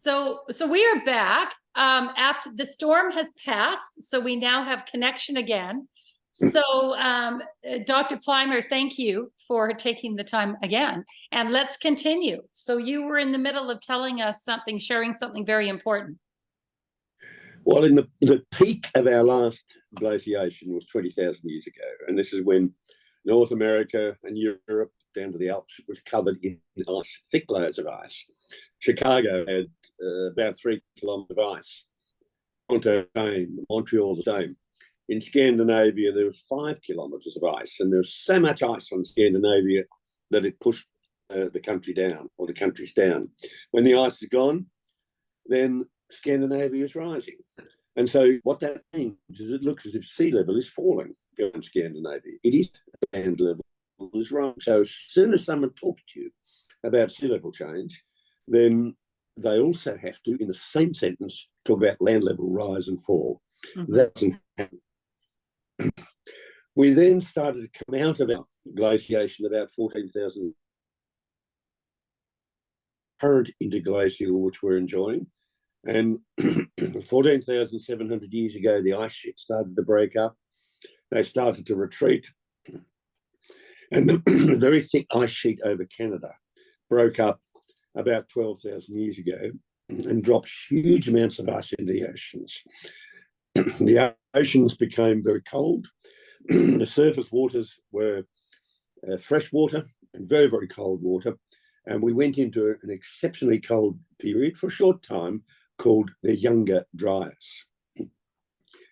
So we are back after the storm has passed. So we now have connection again. So Dr. Plimer, thank you for taking the time again. And let's continue. So you were in the middle of telling us something, sharing something very important. Well, in the peak of our last glaciation was 20,000 years ago. And this is when North America and Europe down to the Alps was covered in ice, thick layers of ice. Chicago had about 3 kilometres of ice. Toronto the same, Montreal the same. In Scandinavia, there was 5 kilometres of ice, and there was so much ice on Scandinavia that it pushed the country down, or the countries down. When the ice is gone, then Scandinavia is rising. And so what that means is it looks as if sea level is falling in Scandinavia. It is, land level is rising. So as soon as someone talks to you about sea level change, then they also have to, in the same sentence, talk about land level rise and fall. Mm-hmm. That doesn't happen. We then started to come out of our glaciation about 14,000 current interglacial, which we're enjoying. And 14,700 years ago, the ice sheet started to break up. They started to retreat. And the very thick ice sheet over Canada broke up about 12,000 years ago and dropped huge amounts of ice into the oceans. The oceans became very cold. The surface waters were fresh water and very, very cold water. And we went into an exceptionally cold period for a short time called the Younger Dryas.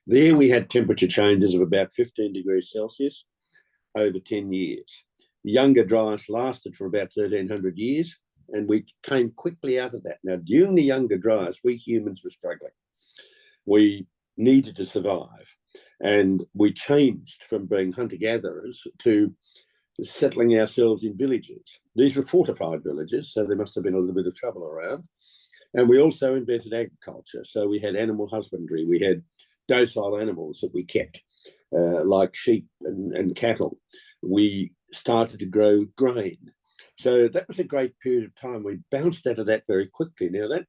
There we had temperature changes of about 15 degrees Celsius over 10 years. The Younger Dryas lasted for about 1,300 years, and we came quickly out of that. Now, during the Younger Dryas, we humans were struggling. We needed to survive, and we changed from being hunter-gatherers to settling ourselves in villages. These were fortified villages, so there must have been a little bit of trouble around. And we also invented agriculture. So we had animal husbandry. We had docile animals that we kept, like sheep and cattle. We started to grow grain. So that was a great period of time. We bounced out of that very quickly. Now, that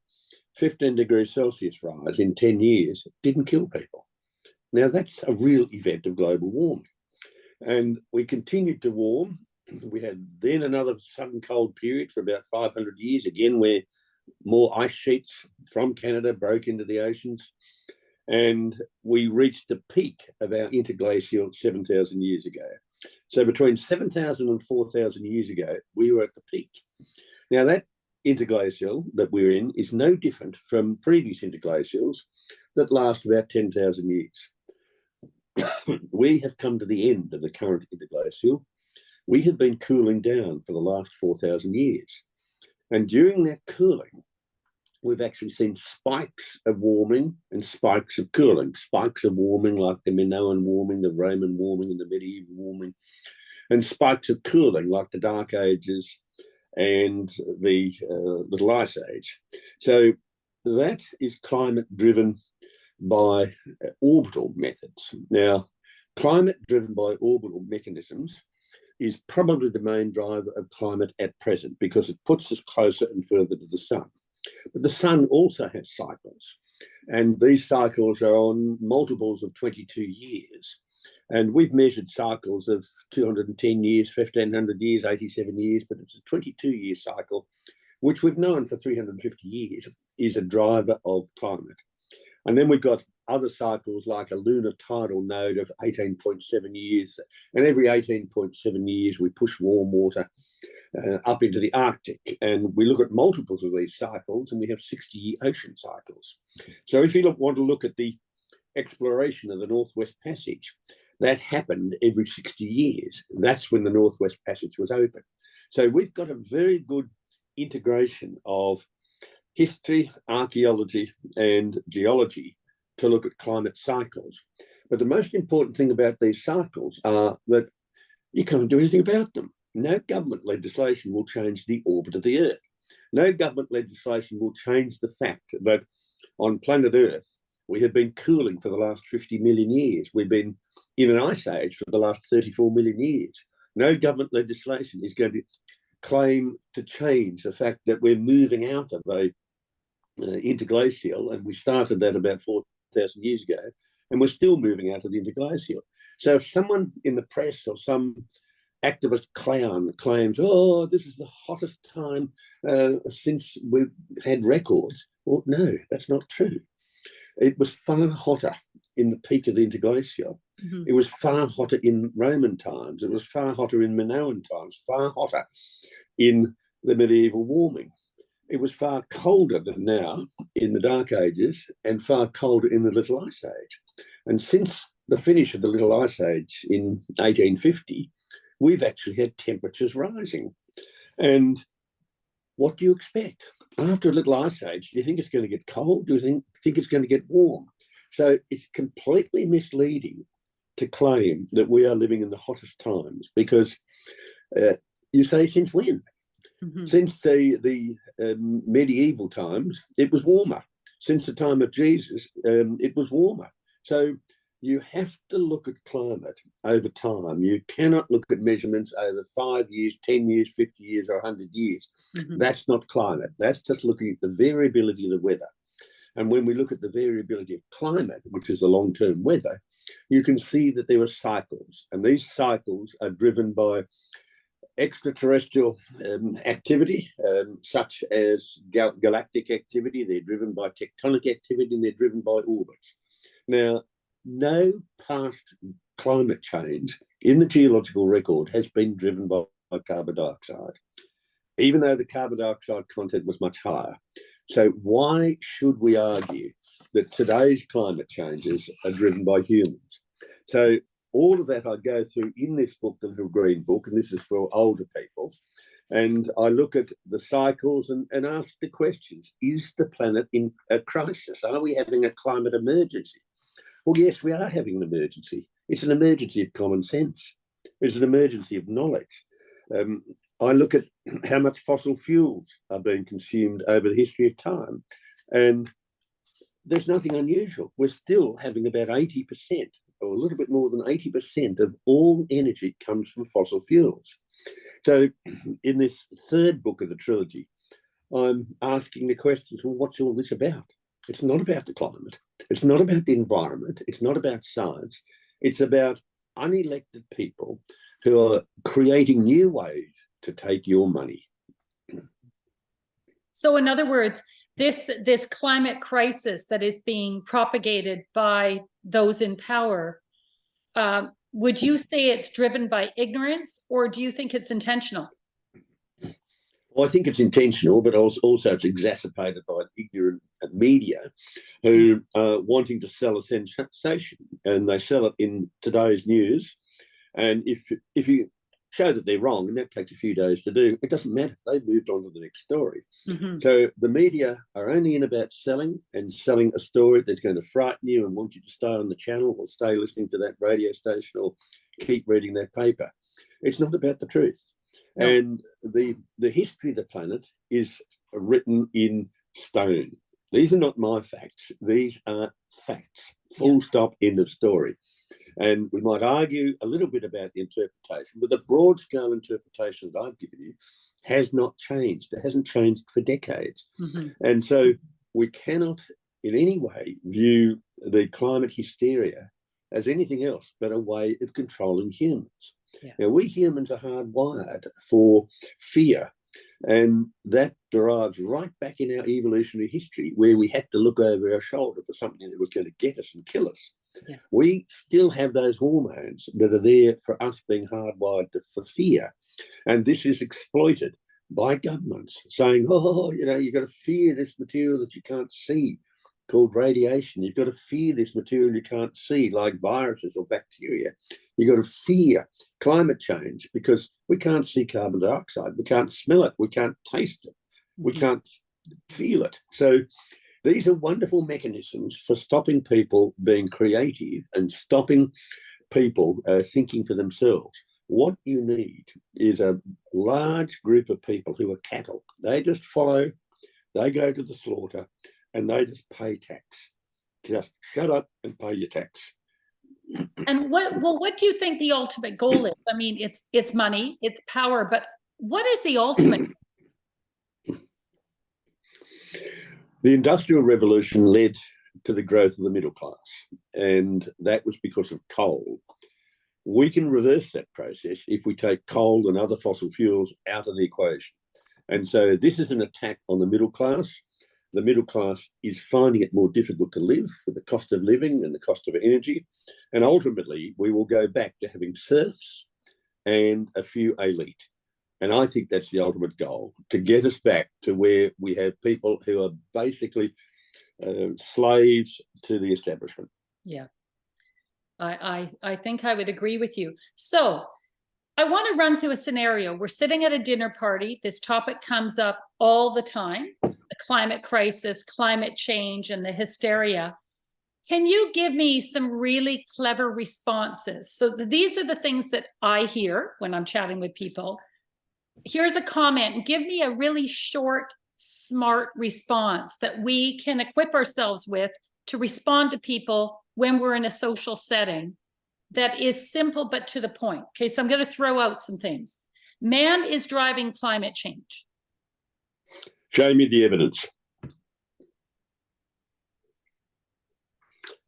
15 degrees Celsius rise in 10 years didn't kill people. Now, that's a real event of global warming. And we continued to warm. We had then another sudden cold period for about 500 years, again, where more ice sheets from Canada broke into the oceans. And we reached the peak of our interglacial 7,000 years ago. So between 7,000 and 4,000 years ago, we were at the peak. Now, that interglacial that we're in is no different from previous interglacials that last about 10,000 years. We have come to the end of the current interglacial. We have been cooling down for the last 4,000 years. And during that cooling, we've actually seen spikes of warming and spikes of cooling. Spikes of warming like the Minoan warming, the Roman warming, and the medieval warming. And spikes of cooling like the Dark Ages and the Little Ice Age. So that is climate driven by orbital methods. Now, climate driven by orbital mechanisms is probably the main driver of climate at present because it puts us closer and further to the sun. But the sun also has cycles, and these cycles are on multiples of 22 years. And we've measured cycles of 210 years, 1,500 years, 87 years, but it's a 22-year cycle, which we've known for 350 years is a driver of climate. And then we've got other cycles like a lunar tidal node of 18.7 years. And every 18.7 years, we push warm water up into the Arctic. And we look at multiples of these cycles, and we have 60-year ocean cycles. So if you want to look at the exploration of the Northwest Passage, that happened every 60 years. That's when the Northwest Passage was open. So we've got a very good integration of history, archaeology, and geology to look at climate cycles. But the most important thing about these cycles are that you can't do anything about them. No government legislation will change the orbit of the Earth. No government legislation will change the fact that on planet Earth, we have been cooling for the last 50 million years. We've been in an ice age for the last 34 million years. No government legislation is going to claim to change the fact that we're moving out of a interglacial, and we started that about 4,000 years ago, and we're still moving out of the interglacial. So if someone in the press or some activist clown claims, oh, this is the hottest time since we've had records, well, no, that's not true. It was far hotter in the peak of the interglacial. Mm-hmm. It was far hotter in Roman times. It was far hotter in Minoan times, far hotter in the medieval warming. It was far colder than now in the Dark Ages and far colder in the Little Ice Age. And since the finish of the Little Ice Age in 1850, we've actually had temperatures rising. And what do you expect? After a Little Ice Age, do you think it's going to get cold? Do you think it's going to get warm? So it's completely misleading to claim that we are living in the hottest times, because you say, since when? Mm-hmm. Since the medieval times, it was warmer. Since the time of Jesus, it was warmer. So you have to look at climate over time. You cannot look at measurements over 5 years, 10 years, 50 years, or 100 years. Mm-hmm. That's not climate. That's just looking at the variability of the weather. And when we look at the variability of climate, which is the long-term weather, you can see that there are cycles. And these cycles are driven by extraterrestrial activity, such as galactic activity. They're driven by tectonic activity, and they're driven by orbits. Now, no past climate change in the geological record has been driven by carbon dioxide, even though the carbon dioxide content was much higher. So why should we argue that today's climate changes are driven by humans? So all of that I go through in this book, the Little Green Book, and this is for older people. And I look at the cycles and ask the questions. Is the planet in a crisis? Are we having a climate emergency? Well, yes, we are having an emergency. It's an emergency of common sense. It's an emergency of knowledge. I look at how much fossil fuels are being consumed over the history of time, and there's nothing unusual. We're still having about 80%, or a little bit more than 80% of all energy comes from fossil fuels. So in this third book of the trilogy, I'm asking the questions, well, what's all this about? It's not about the climate. It's not about the environment. It's not about science. It's about unelected people who are creating new ways to take your money. So in other words, this climate crisis that is being propagated by those in power, would you say it's driven by ignorance, or do you think it's intentional? Well, I think it's intentional, but also it's exacerbated by ignorant media who are wanting to sell a sensation, and they sell it in today's news. And if you show that they're wrong, and that takes a few days to do, it doesn't matter. They've moved on to the next story. Mm-hmm. So the media are only in about selling a story that's going to frighten you and want you to stay on the channel or stay listening to that radio station or keep reading that paper. It's not about the truth. No. And the history of the planet is written in stone. These are not my facts. These are facts. Full stop, end of story. And we might argue a little bit about the interpretation, but the broad scale interpretation that I've given you has not changed. It hasn't changed for decades. Mm-hmm. And so we cannot in any way view the climate hysteria as anything else but a way of controlling humans. Yeah. Now, we humans are hardwired for fear, and that derives right back in our evolutionary history, where we had to look over our shoulder for something that was going to get us and kill us. Yeah. We still have those hormones that are there for us being hardwired for fear. And this is exploited by governments saying, oh, you've got to fear this material that you can't see, called radiation. You've got to fear this material you can't see, like viruses or bacteria. You've got to fear climate change because we can't see carbon dioxide. We can't smell it. We can't taste it. We can't feel it. So these are wonderful mechanisms for stopping people being creative and stopping people thinking for themselves. What you need is a large group of people who are cattle. They just follow, they go to the slaughter, and they just pay tax. Just shut up and pay your tax. And what do you think the ultimate goal is? I mean, it's money, it's power, but what is the ultimate? The Industrial Revolution led to the growth of the middle class, and that was because of coal. We can reverse that process if we take coal and other fossil fuels out of the equation. And so this is an attack on the middle class. The middle class is finding it more difficult to live with the cost of living and the cost of energy. And ultimately, we will go back to having serfs and a few elite. And I think that's the ultimate goal, to get us back to where we have people who are basically slaves to the establishment. Yeah, I think I would agree with you. So I want to run through a scenario. We're sitting at a dinner party. This topic comes up all the time, the climate crisis, climate change, and the hysteria. Can you give me some really clever responses? So these are the things that I hear when I'm chatting with people. Here's a comment. Give me a really short, smart response that we can equip ourselves with to respond to people when we're in a social setting that is simple but to the point. Okay, so I'm going to throw out some things. Man is driving climate change. Show me the evidence.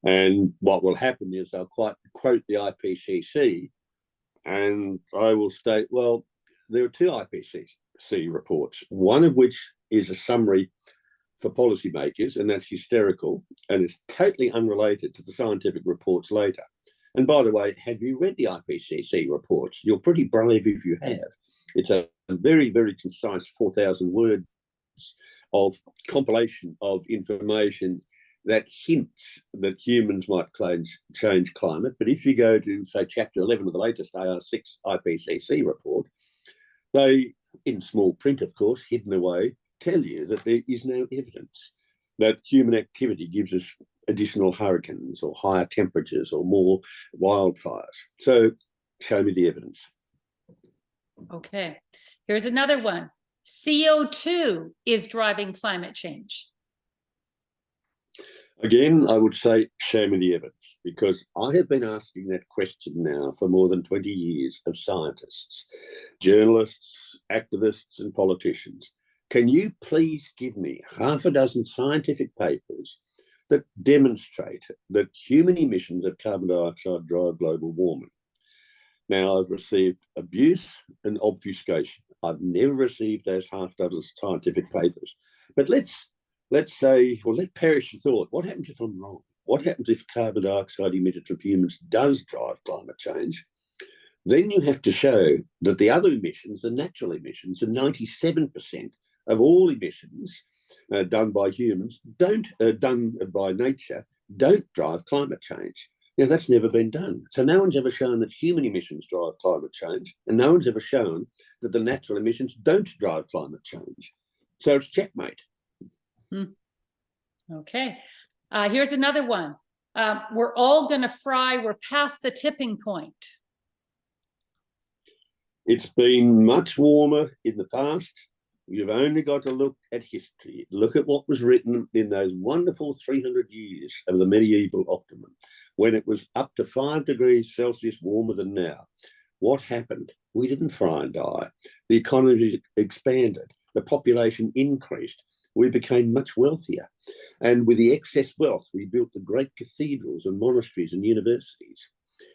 And what will happen is I'll quote the IPCC, and I will state, well, there are two IPCC reports, one of which is a summary for policymakers, and that's hysterical, and it's totally unrelated to the scientific reports later. And by the way, have you read the IPCC reports? You're pretty brave if you have. It's a very, very concise 4,000 words of compilation of information that hints that humans might change climate. But if you go to, say, chapter 11 of the latest AR6 IPCC report, they, in small print, of course, hidden away, tell you that there is no evidence that human activity gives us additional hurricanes or higher temperatures or more wildfires. So show me the evidence. Okay, here's another one. CO2 is driving climate change. Again, I would say, show me the evidence, because I have been asking that question now for more than 20 years of scientists, journalists, activists, and politicians. Can you please give me half a dozen scientific papers that demonstrate that human emissions of carbon dioxide drive global warming? Now, I've received abuse and obfuscation. I've never received those half dozen scientific papers. But let's say, well, let perish the thought. What happens if I'm wrong? What happens if carbon dioxide emitted from humans does drive climate change? Then you have to show that the other emissions, the natural emissions, the 97% of all emissions done by humans, done by nature, don't drive climate change. Now, that's never been done. So no one's ever shown that human emissions drive climate change, and no one's ever shown that the natural emissions don't drive climate change. So it's checkmate. Okay, here's another one. We're all going to fry. We're past the tipping point. It's been much warmer in the past. You've only got to look at history. Look at what was written in those wonderful 300 years of the medieval Ottoman, when it was up to 5 degrees Celsius warmer than now. What happened? We didn't fry and die. The economy expanded. The population increased. We became much wealthier. And with the excess wealth, we built the great cathedrals and monasteries and universities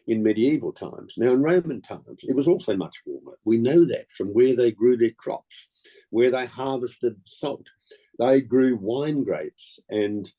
in medieval times. Now, in Roman times, it was also much warmer. We know that from where they grew their crops, where they harvested salt. They grew wine grapes and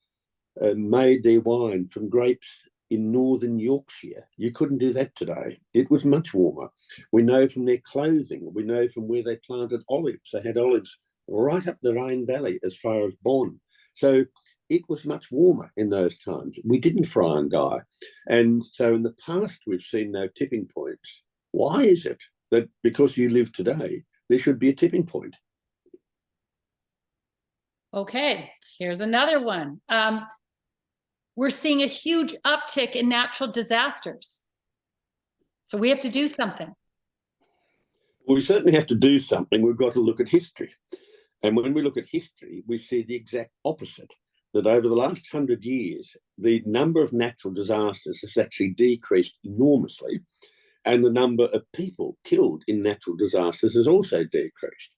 made their wine from grapes in northern Yorkshire. You couldn't do that today. It was much warmer. We know from their clothing. We know from where they planted olives. They had olives right up the Rhine Valley as far as Bonn. So it was much warmer in those times. We didn't fry and die. And so in the past, we've seen no tipping points. Why is it that because you live today, there should be a tipping point? Okay, here's another one. We're seeing a huge uptick in natural disasters. So we have to do something. Well, we certainly have to do something. We've got to look at history. And when we look at history, we see the exact opposite, that over the last 100 years, the number of natural disasters has actually decreased enormously, and the number of people killed in natural disasters has also decreased.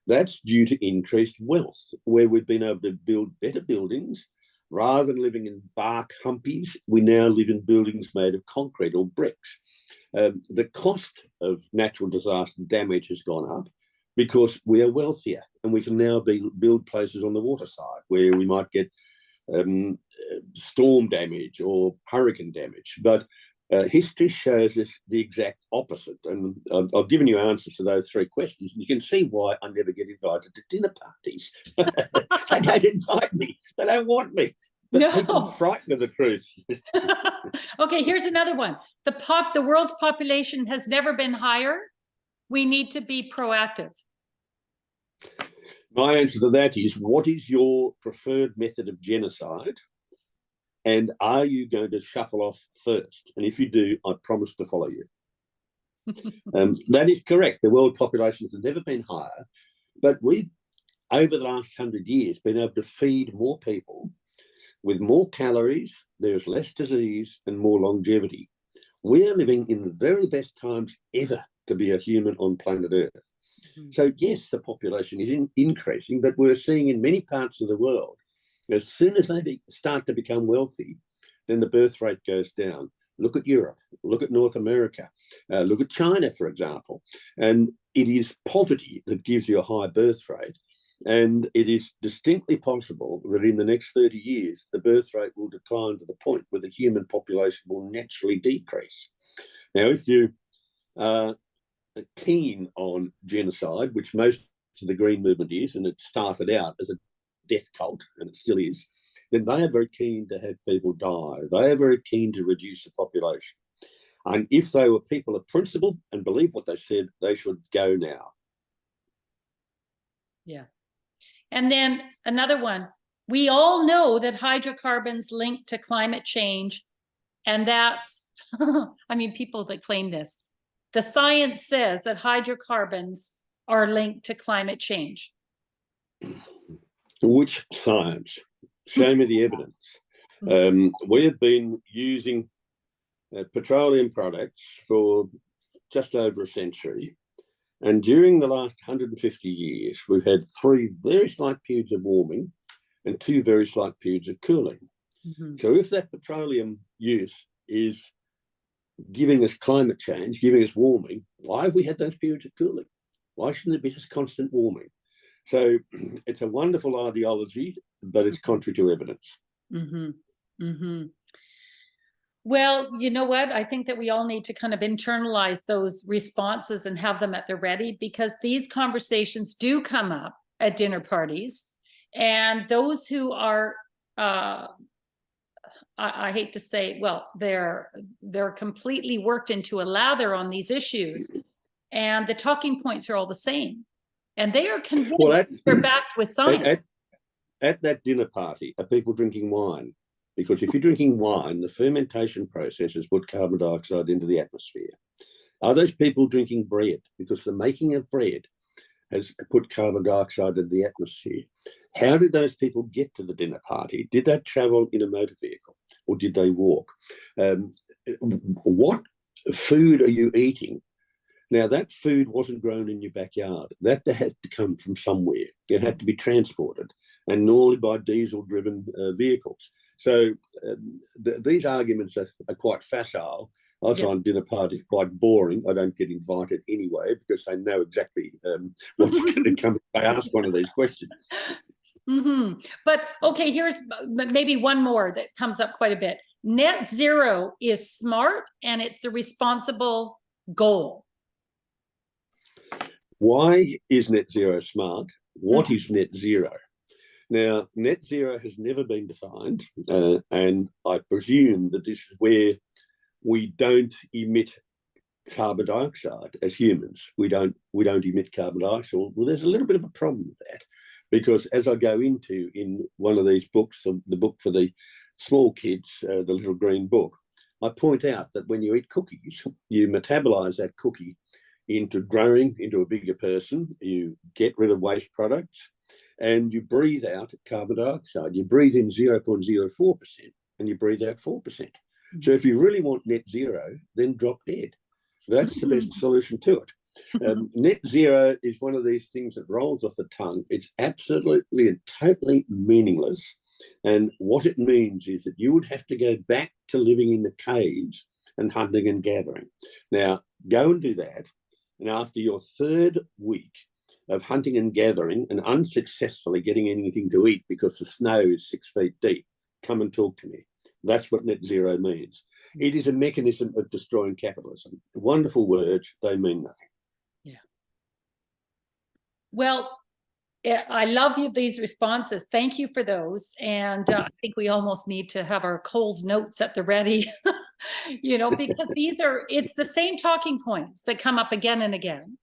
That's due to increased wealth, where we've been able to build better buildings. Rather than living in bark humpies, we now live in buildings made of concrete or bricks. The cost of natural disaster damage has gone up because we are wealthier, and we can now build places on the waterside where we might get storm damage or hurricane damage. But history shows us the exact opposite. And I've given you answers to those three questions. And you can see why I never get invited to dinner parties. They don't invite me. They don't want me. But No. people are frightened of the truth. Okay, here's another one. The world's population has never been higher. We need to be proactive. My answer to that is, what is your preferred method of genocide? And are you going to shuffle off first? And if you do, I promise to follow you. That is correct. The world population has never been higher, but we've, over the last 100 years, been able to feed more people with more calories. There's less disease and more longevity. We're living in the very best times ever to be a human on planet Earth. So yes, the population is increasing, but we're seeing in many parts of the world, as soon as they start to become wealthy, then the birth rate goes down. Look at Europe, look at North America, look at China, for example. And it is poverty that gives you a high birth rate. And it is distinctly possible that in the next 30 years, the birth rate will decline to the point where the human population will naturally decrease. Now, if you are keen on genocide, which most of the Green Movement is, and it started out as a death cult, and it still is, then they are very keen to have people die. They are very keen to reduce the population. And if they were people of principle and believe what they said, they should go now. Yeah. And then another one. We all know that hydrocarbons link to climate change. And that's, I mean, people that claim this. The science says that hydrocarbons are linked to climate change. Which science? Show me the evidence. We have been using petroleum products for just over a century. And during the last 150 years, we've had 3 very slight periods of warming and 2 very slight periods of cooling. So if that petroleum use is giving us climate change, giving us warming, why have we had those periods of cooling? Why shouldn't it be just constant warming? So it's a wonderful ideology, but it's contrary to evidence. Well, you know what? I think that we all need to kind of internalize those responses and have them at the ready, because these conversations do come up at dinner parties. And those who are, I hate to say, well, they're completely worked into a lather on these issues, and the talking points are all the same. And they are convinced they're backed with science. At that dinner party, are people drinking wine? Because if you're drinking wine, the fermentation process has put carbon dioxide into the atmosphere. Are those people drinking bread? Because the making of bread has put carbon dioxide into the atmosphere. How did those people get to the dinner party? Did they travel in a motor vehicle, or did they walk? What food are you eating? Now, that food wasn't grown in your backyard. That had to come from somewhere. It had to be transported, and normally by diesel-driven vehicles. So these arguments are quite facile. I find dinner parties quite boring. I don't get invited anyway, because they know exactly what's going to come if I ask one of these questions. But okay, here's maybe one more that comes up quite a bit. Net zero is smart, and it's the responsible goal. Why is net zero smart? What is net zero? Now, net zero has never been defined, and I presume that this is where we don't emit carbon dioxide as humans. We don't emit carbon dioxide. Well, there's a little bit of a problem with that, because as I go into in one of these books, the book for the small kids, the little green book, I point out that when you eat cookies, you metabolize that cookie into growing into a bigger person. You get rid of waste products, and you breathe out carbon dioxide. You breathe in 0.04% and you breathe out 4%. So if you really want net zero, then drop dead. That's the best solution to it. Net zero is one of these things that rolls off the tongue. It's absolutely and totally meaningless. And what it means is that you would have to go back to living in the caves and hunting and gathering. Now, go and do that. And after your third week of hunting and gathering and unsuccessfully getting anything to eat because the snow is 6 feet deep, come and talk to me. That's what net zero means. It is a mechanism of destroying capitalism. Wonderful words, they mean nothing. Yeah. Well, I love these responses. Thank you for those. And I think we almost need to have our Coles notes at the ready, because it's the same talking points that come up again and again.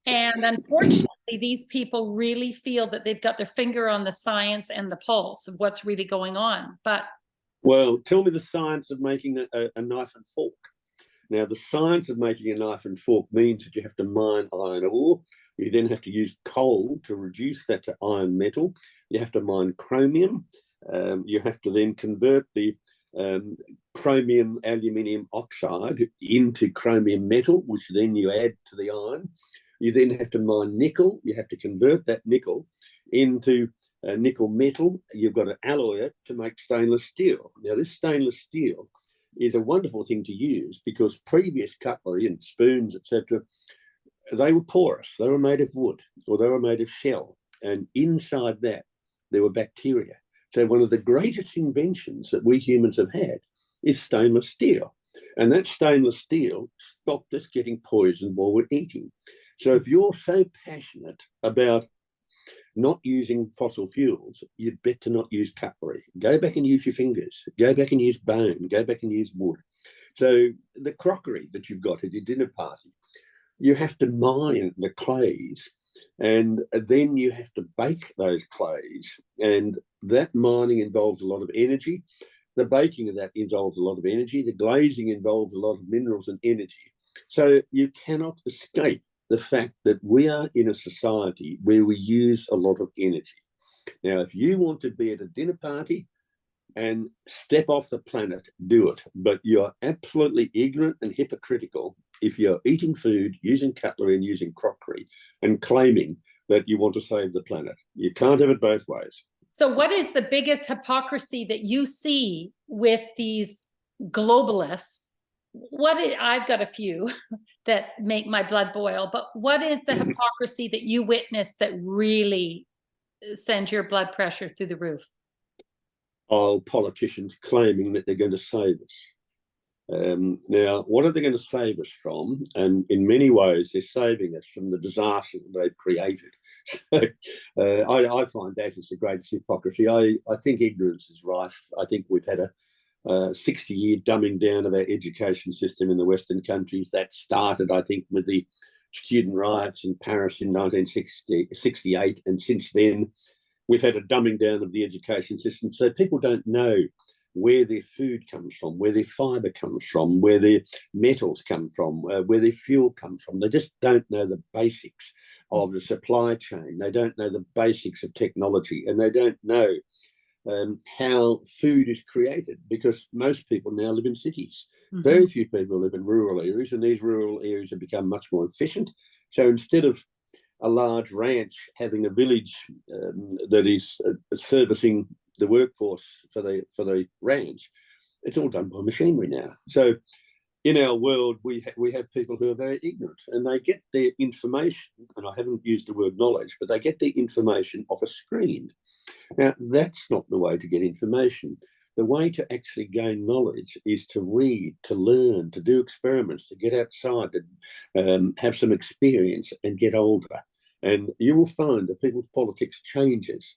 And unfortunately, these people really feel that they've got their finger on the science and the pulse of what's really going on. But well, tell me the science of making a knife and fork. Now, the science of making a knife and fork means that you have to mine iron ore. You then have to use coal to reduce that to iron metal. You have to mine chromium. You have to then convert the chromium aluminium oxide into chromium metal, which then you add to the iron. You then have to mine nickel. You have to convert that nickel into nickel metal. You've got to alloy it to make stainless steel. Now, this stainless steel is a wonderful thing to use because previous cutlery and spoons, etc., they were porous. They were made of wood or they were made of shell. And inside that, there were bacteria. So one of the greatest inventions that we humans have had is stainless steel. And that stainless steel stopped us getting poisoned while we're eating. So if you're so passionate about not using fossil fuels, you'd better not use cutlery. Go back and use your fingers. Go back and use bone. Go back and use wood. So the crockery that you've got at your dinner party, you have to mine the clays and then you have to bake those clays. And that mining involves a lot of energy. The baking of that involves a lot of energy. The glazing involves a lot of minerals and energy. So you cannot escape the fact that we are in a society where we use a lot of energy. Now, if you want to be at a dinner party and step off the planet, do it. But you're absolutely ignorant and hypocritical if you're eating food, using cutlery and using crockery and claiming that you want to save the planet. You can't have it both ways. So what is the biggest hypocrisy that you see with these globalists? I've got a few that make my blood boil, but what is the hypocrisy that you witness that really sends your blood pressure through the roof? Oh, politicians claiming that they're going to save us. Now, what are they going to save us from? And in many ways, they're saving us from the disaster that they've created. So I find that is the greatest hypocrisy. I think ignorance is rife. I think we've had a 60-year dumbing down of our education system in the Western countries. That started, I think, with the student riots in Paris in 1968. And since then, we've had a dumbing down of the education system. So people don't know where their food comes from, where their fibre comes from, where their metals come from, where their fuel comes from. They just don't know the basics of the supply chain. They don't know the basics of technology, and they don't know how food is created, because most people now live in cities. Mm-hmm. Very few people live in rural areas, and these rural areas have become much more efficient. So instead of a large ranch having a village that is servicing the workforce for the ranch, it's all done by machinery now. So in our world, we have people who are very ignorant, and they get their information, and I haven't used the word knowledge, but they get their information off a screen. Now, that's not the way to get information. The way to actually gain knowledge is to read, to learn, to do experiments, to get outside, to have some experience and get older. And you will find that people's politics changes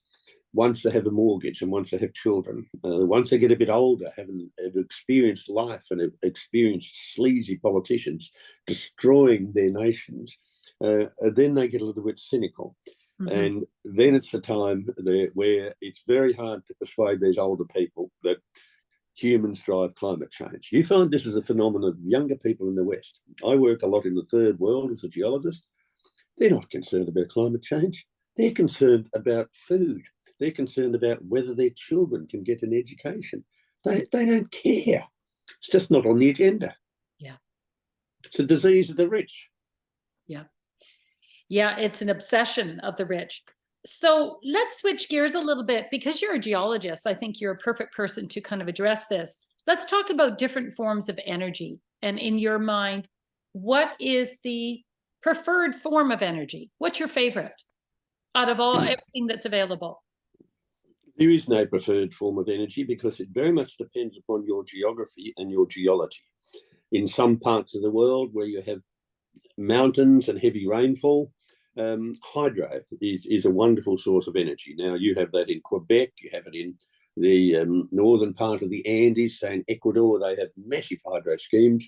once they have a mortgage and once they have children. Once they get a bit older, have experienced life and have experienced sleazy politicians destroying their nations, then they get a little bit cynical. Mm-hmm. And then it's the time where it's very hard to persuade these older people that humans drive climate change. You find this is a phenomenon of younger people in the West. I work a lot in the third world as a geologist. They're not concerned about climate change. They're concerned about food. They're concerned about whether their children can get an education. They don't care. It's just not on the agenda. Yeah. It's a disease of the rich. Yeah. Yeah, it's an obsession of the rich. So let's switch gears a little bit. Because you're a geologist, I think you're a perfect person to kind of address this. Let's talk about different forms of energy. And in your mind, what is the preferred form of energy? What's your favorite out of all everything that's available? There is no preferred form of energy because it very much depends upon your geography and your geology. In some parts of the world where you have mountains and heavy rainfall, hydro is a wonderful source of energy. Now, you have that in Quebec, you have it in the northern part of the Andes, say in Ecuador, they have massive hydro schemes.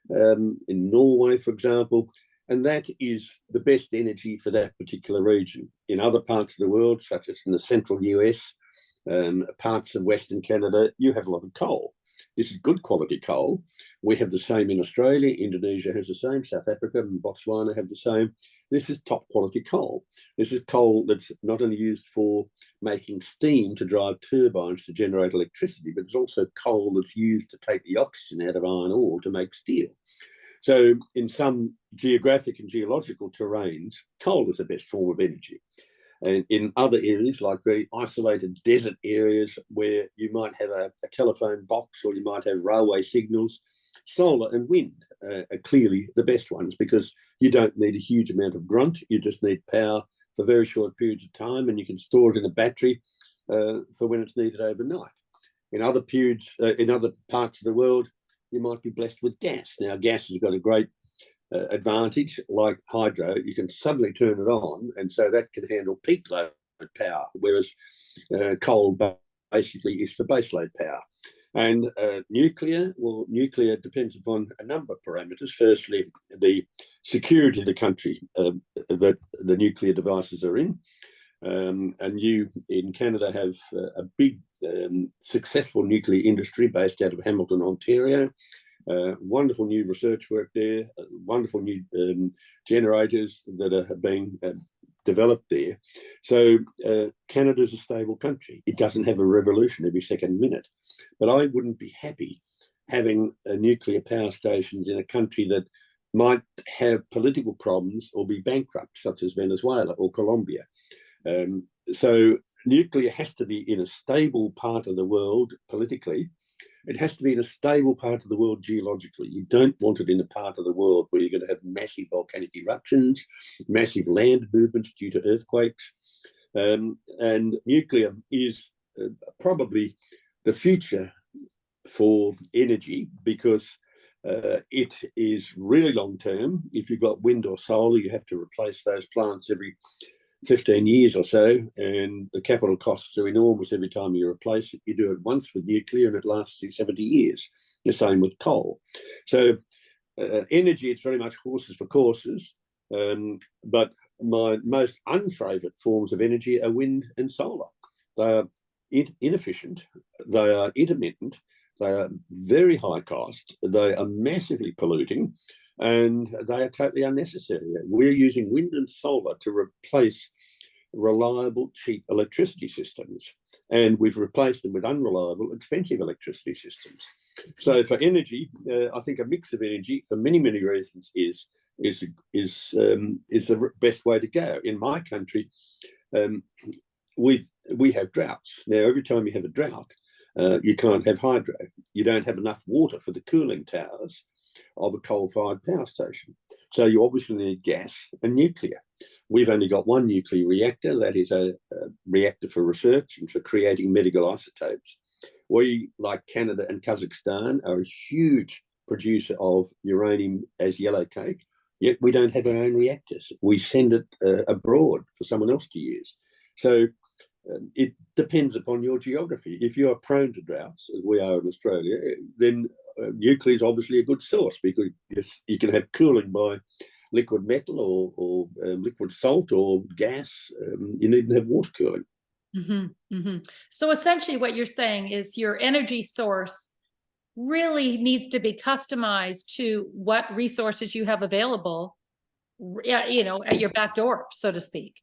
In Norway, for example, and that is the best energy for that particular region. In other parts of the world, such as in the central US, parts of Western Canada, you have a lot of coal. This is good quality coal. We have the same in Australia. Indonesia has the same. South Africa and Botswana have the same. This is top quality coal. This is coal that's not only used for making steam to drive turbines to generate electricity, but it's also coal that's used to take the oxygen out of iron ore to make steel. So in some geographic and geological terrains, coal is the best form of energy. And in other areas, like very isolated desert areas where you might have a telephone box or you might have railway signals, solar and wind are clearly the best ones because you don't need a huge amount of grunt. You just need power for very short periods of time, and you can store it in a battery for when it's needed overnight. In other periods, in other parts of the world, you might be blessed with gas. Now, gas has got a great advantage, like hydro. You can suddenly turn it on, and so that can handle peak load power, whereas coal basically is for base load power. And nuclear, well, nuclear depends upon a number of parameters. Firstly, the security of the country that the nuclear devices are in. And you in Canada have a big successful nuclear industry based out of Hamilton, Ontario. Wonderful new research work there, wonderful new generators that are being developed there. So Canada's a stable country. It doesn't have a revolution every second minute. But I wouldn't be happy having nuclear power stations in a country that might have political problems or be bankrupt, such as Venezuela or Colombia. So nuclear has to be in a stable part of the world politically. It has to be in a stable part of the world geologically. You don't want it in a part of the world where you're going to have massive volcanic eruptions, massive land movements due to earthquakes. And nuclear is probably the future for energy because it is really long term. If you've got wind or solar, you have to replace those plants every 15 years or so, and the capital costs are enormous every time you replace it. You do it once with nuclear and it lasts you 70 years. The same with coal. So energy, it's very much horses for courses, but my most unfavourite forms of energy are wind and solar. They are inefficient, they are intermittent, they are very high cost, they are massively polluting, and they are totally unnecessary. We're using wind and solar to replace reliable, cheap electricity systems, and we've replaced them with unreliable, expensive electricity systems. So for energy, I think a mix of energy, for many, many reasons, is the best way to go. In my country, we have droughts. Now, every time you have a drought, you can't have hydro. You don't have enough water for the cooling towers of a coal-fired power station. So you obviously need gas and nuclear. We've only got one nuclear reactor. That is a reactor for research and for creating medical isotopes. We, like Canada and Kazakhstan, are a huge producer of uranium as yellow cake, yet we don't have our own reactors. We send it abroad for someone else to use. So it depends upon your geography. If you are prone to droughts, as we are in Australia, then nuclear is obviously a good source because you can have cooling by liquid metal or liquid salt or gas. You needn't have water cooling. Mm-hmm, mm-hmm. So essentially what you're saying is your energy source really needs to be customized to what resources you have available, you know, at your back door, so to speak.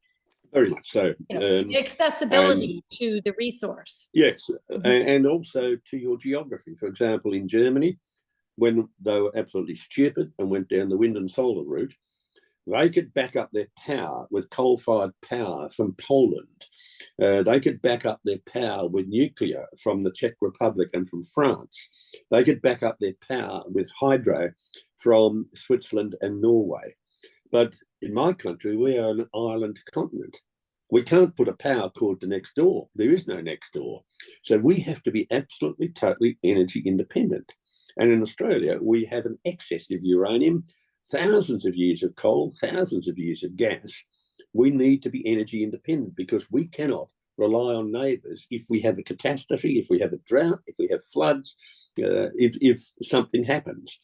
Very much so. You know, accessibility to the resource. Yes, and also to your geography. For example, in Germany, when they were absolutely stupid and went down the wind and solar route, They could back up their power with coal-fired power from Poland. They could back up their power with nuclear from the Czech Republic and from France. They could back up their power with hydro from Switzerland and Norway. But in my country, we are an island continent. We can't put a power cord to next door. There is no next door. So we have to be absolutely, totally energy independent. And in Australia, we have an excess of uranium, thousands of years of coal, thousands of years of gas. We need to be energy independent because we cannot rely on neighbours if we have a catastrophe, if we have a drought, if we have floods, if something happens.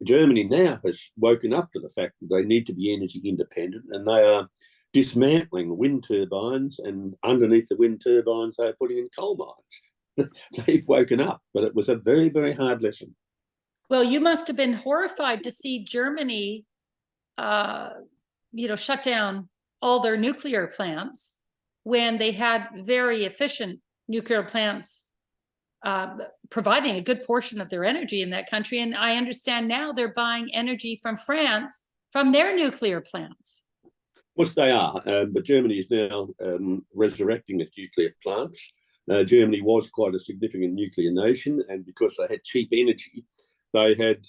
Germany now has woken up to the fact that they need to be energy independent, and they are dismantling wind turbines, and underneath the wind turbines, they're putting in coal mines. They've woken up, but it was a very, very hard lesson. Well, you must have been horrified to see Germany, shut down all their nuclear plants when they had very efficient nuclear plants providing a good portion of their energy in that country. And I understand now they're buying energy from France from their nuclear plants. Which they are, but Germany is now resurrecting its nuclear plants. Germany was quite a significant nuclear nation, and because they had cheap energy, they had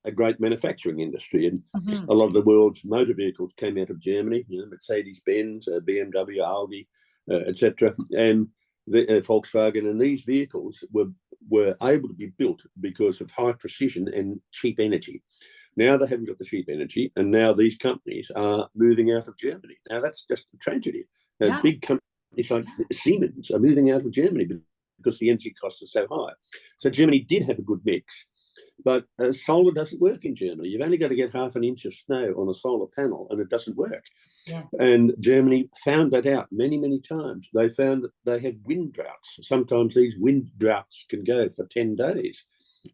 a great manufacturing industry, and a lot of the world's motor vehicles came out of Germany. Mercedes-Benz, BMW, Audi, etc., and Volkswagen. And these vehicles were able to be built because of high precision and cheap energy. Now they haven't got the cheap energy, and now these companies are moving out of Germany. Now that's just a tragedy. Big companies like Siemens are moving out of Germany because the energy costs are so high. So Germany did have a good mix. But solar doesn't work in Germany. You've only got to get half an inch of snow on a solar panel and it doesn't work. Yeah. And Germany found that out many, many times. They found that they had wind droughts. Sometimes these wind droughts can go for 10 days.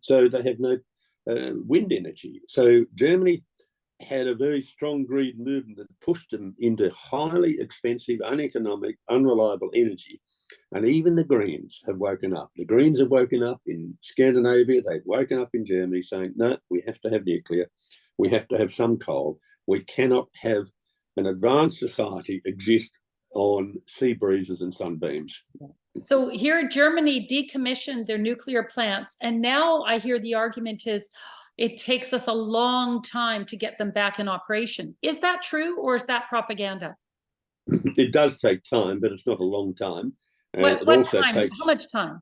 So they have no wind energy. So Germany had a very strong greed movement that pushed them into highly expensive, uneconomic, unreliable energy. And even the Greens have woken up. The Greens have woken up in Scandinavia. They've woken up in Germany saying, no, we have to have nuclear. We have to have some coal. We cannot have an advanced society exist on sea breezes and sunbeams. So here Germany decommissioned their nuclear plants. And now I hear the argument is it takes us a long time to get them back in operation. Is that true, or is that propaganda? It does take time, but it's not a long time. What time? How much time?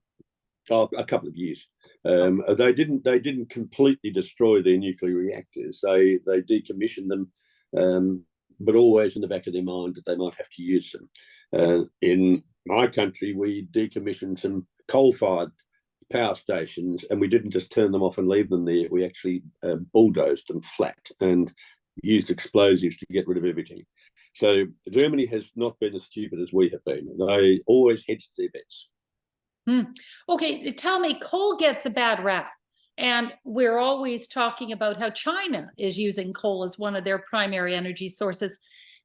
A couple of years. They didn't completely destroy their nuclear reactors. They decommissioned them, but always in the back of their mind that they might have to use them. In my country, we decommissioned some coal-fired power stations, and we didn't just turn them off and leave them there. We actually bulldozed them flat and used explosives to get rid of everything. So Germany has not been as stupid as we have been. They always hedged their bets. Okay, tell me, coal gets a bad rap. And we're always talking about how China is using coal as one of their primary energy sources.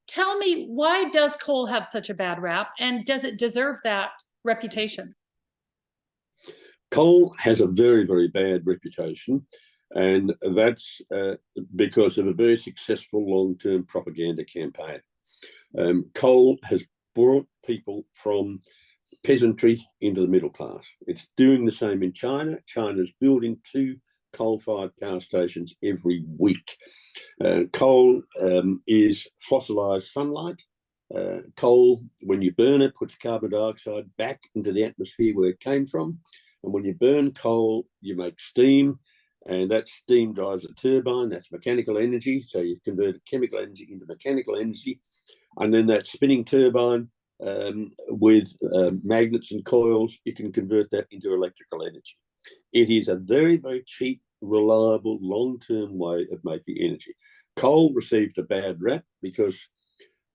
Tell me, why does coal have such a bad rap, and does it deserve that reputation? Coal has a very, very bad reputation, and that's because of a very successful long-term propaganda campaign. Coal has brought people from peasantry into the middle class. It's doing the same in China. China's building 2 coal-fired power stations every week. Coal is fossilized sunlight. Coal, when you burn it, puts carbon dioxide back into the atmosphere where it came from. And when you burn coal, you make steam, and that steam drives a turbine. That's mechanical energy. So you've converted chemical energy into mechanical energy. And then that spinning turbine with magnets and coils, you can convert that into electrical energy. It is a very, very cheap, reliable, long-term way of making energy. Coal received a bad rap because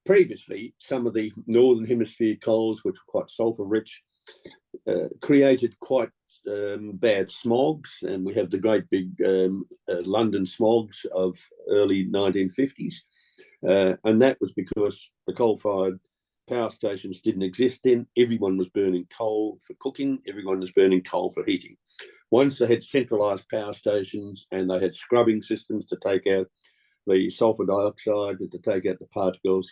previously some of the Northern Hemisphere coals, which were quite sulfur-rich, created quite bad smogs, and we have the great big London smogs of early 1950s. And that was because the coal-fired power stations didn't exist then. Everyone was burning coal for cooking. Everyone was burning coal for heating. Once they had centralised power stations and they had scrubbing systems to take out the sulfur dioxide to take out the particles.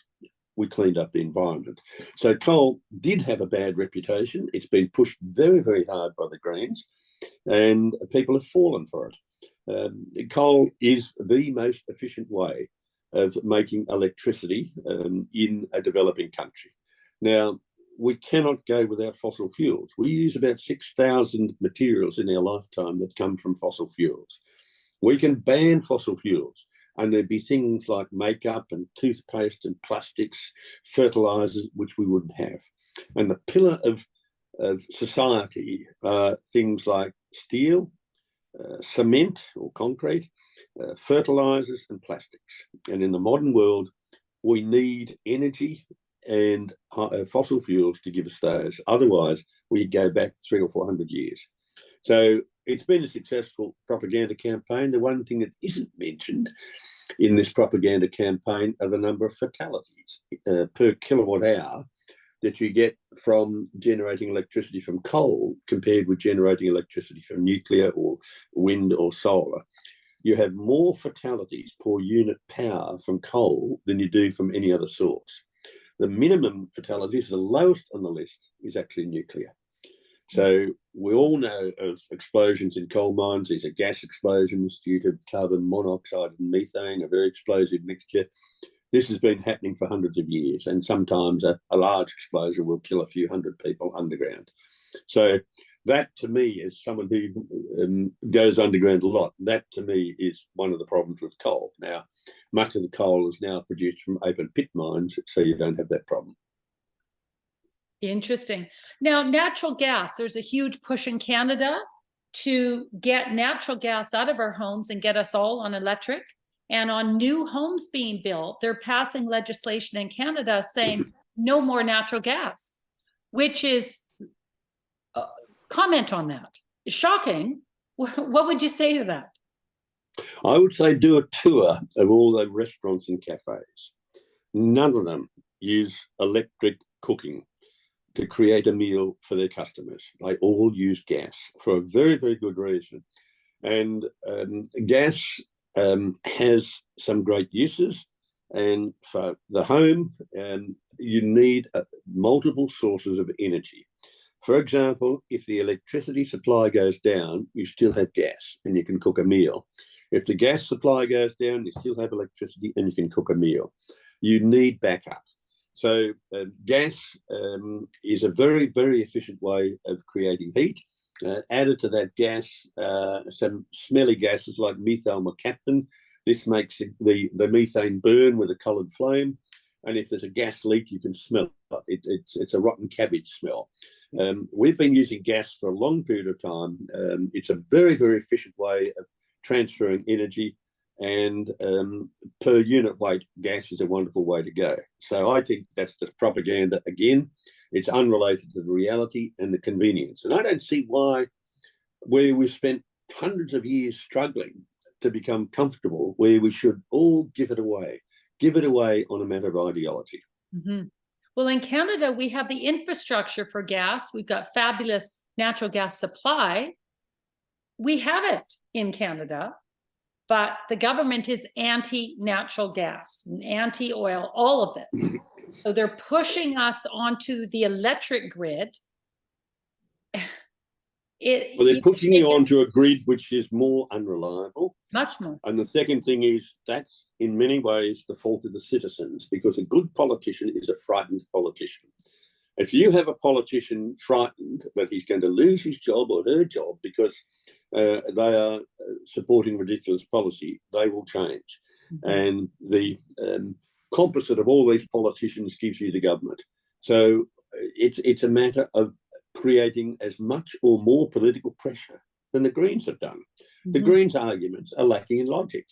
We cleaned up the environment. So coal did have a bad reputation. It's been pushed very, very hard by the Greens, and people have fallen for it. Coal is the most efficient way of making electricity in a developing country. Now, we cannot go without fossil fuels. We use about 6,000 materials in our lifetime that come from fossil fuels. We can ban fossil fuels, and there'd be things like makeup and toothpaste and plastics, fertilizers, which we wouldn't have. And the pillar of society are things like steel, cement or concrete, fertilizers and plastics. And in the modern world, we need energy and fossil fuels to give us those. Otherwise, we go back 300 or 400 years. So it's been a successful propaganda campaign. The one thing that isn't mentioned in this propaganda campaign are the number of fatalities per kilowatt hour that you get from generating electricity from coal compared with generating electricity from nuclear or wind or solar. You have more fatalities per unit power from coal than you do from any other source. The minimum fatalities, the lowest on the list, is actually nuclear. So we all know of explosions in coal mines. These are gas explosions due to carbon monoxide and methane, a very explosive mixture. This has been happening for hundreds of years, and sometimes a large explosion will kill a few hundred people underground. So that, to me, as someone who goes underground a lot, that, to me, is one of the problems with coal. Now, much of the coal is now produced from open pit mines, so you don't have that problem. Interesting. Now, natural gas, there's a huge push in Canada to get natural gas out of our homes and get us all on electric. And on new homes being built, they're passing legislation in Canada saying no more natural gas, which is, comment on that. Shocking. What would you say to that? I would say do a tour of all the restaurants and cafes. None of them use electric cooking to create a meal for their customers. They all use gas for a very, very good reason. And gas has some great uses. And for the home, you need multiple sources of energy. For example, if the electricity supply goes down, you still have gas and you can cook a meal. If the gas supply goes down, you still have electricity and you can cook a meal. You need backup. So gas is a very, very efficient way of creating heat. Added to that gas, some smelly gases like methyl mercaptan. This makes the methane burn with a coloured flame. And if there's a gas leak, you can smell it. It's a rotten cabbage smell. We've been using gas for a long period of time. It's a very, very efficient way of transferring energy, and per unit weight, gas is a wonderful way to go. So I think that's just propaganda again. It's unrelated to the reality and the convenience. And I don't see why, where we've spent hundreds of years struggling to become comfortable, where we should all give it away on a matter of ideology. Mm-hmm. Well, in Canada, we have the infrastructure for gas. We've got fabulous natural gas supply. We have it in Canada, but the government is anti-natural gas and anti-oil, all of this. So they're pushing us onto the electric grid. Well, they're pushing you onto a grid which is more unreliable. Much more. And the second thing is that's in many ways the fault of the citizens, because a good politician is a frightened politician. If you have a politician frightened that he's going to lose his job or her job because they are supporting ridiculous policy, they will change. Mm-hmm. And the composite of all these politicians gives you the government. So it's a matter of creating as much or more political pressure than the Greens have done. Mm-hmm. The Greens' arguments are lacking in logic.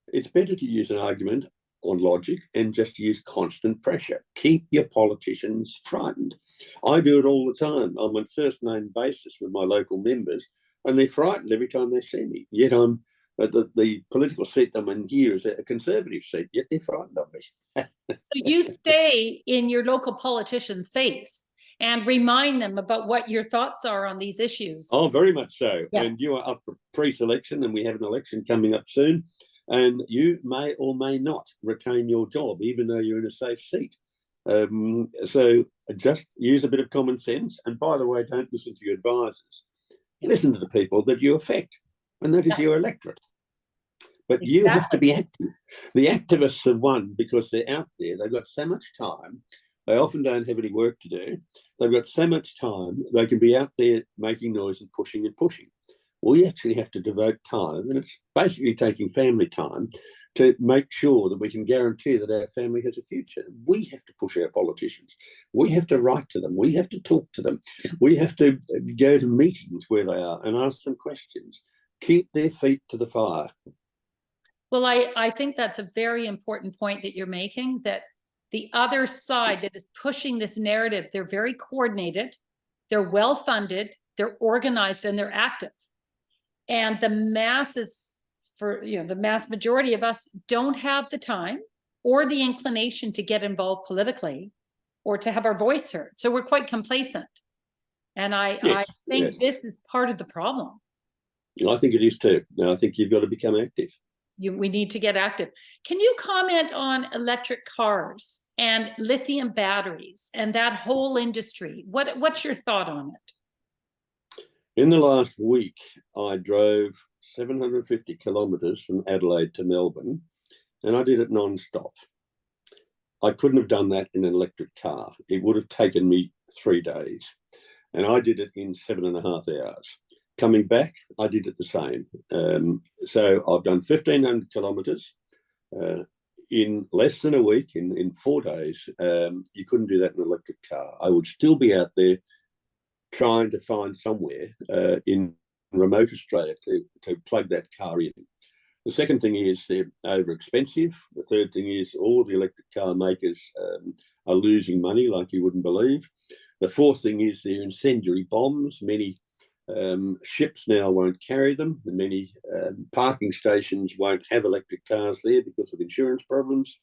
It's better to use an argument on logic and just use constant pressure. Keep your politicians frightened. I do it all the time. I'm on first name basis with my local members, and they're frightened every time they see me. Yet I'm the political seat I'm in here is a conservative seat, yet they're frightened of me. So you stay in your local politician's face and remind them about what your thoughts are on these issues. Oh, very much so. Yeah. And you are up for pre-selection, and we have an election coming up soon. and you may or may not retain your job, even though you're in a safe seat. So just use a bit of common sense. And by the way, don't listen to your advisors. Listen to the people that you affect, and that is your electorate. But you have to be active. The activists have won because they're out there. They've got so much time. They often don't have any work to do. They've got so much time. They can be out there making noise and pushing and pushing. We actually have to devote time, and it's basically taking family time, to make sure that we can guarantee that our family has a future. We have to push our politicians. We have to write to them. We have to talk to them. We have to go to meetings where they are and ask them questions. Keep their feet to the fire. Well, I think that's a very important point that you're making, that the other side that is pushing this narrative, they're very coordinated, they're well-funded, they're organized, and they're active. And the masses, the mass majority of us don't have the time or the inclination to get involved politically or to have our voice heard. So we're quite complacent. And I think this is part of the problem. I think it is too. I think you've got to become active. We need to get active. Can you comment on electric cars and lithium batteries and that whole industry? What's your thought on it? In the last week, I drove 750 kilometres from Adelaide to Melbourne, and I did it non-stop. I couldn't have done that in an electric car. It would have taken me 3 days, and I did it in 7.5 hours. Coming back, I did it the same. So I've done 1,500 kilometres in less than a week, in 4 days. You couldn't do that in an electric car. I would still be out there trying to find somewhere in remote Australia to plug that car in. The second thing is they're over expensive. The third thing is all the electric car makers are losing money like you wouldn't believe. The fourth thing is they're incendiary bombs. Many ships now won't carry them. Many parking stations won't have electric cars there because of insurance problems.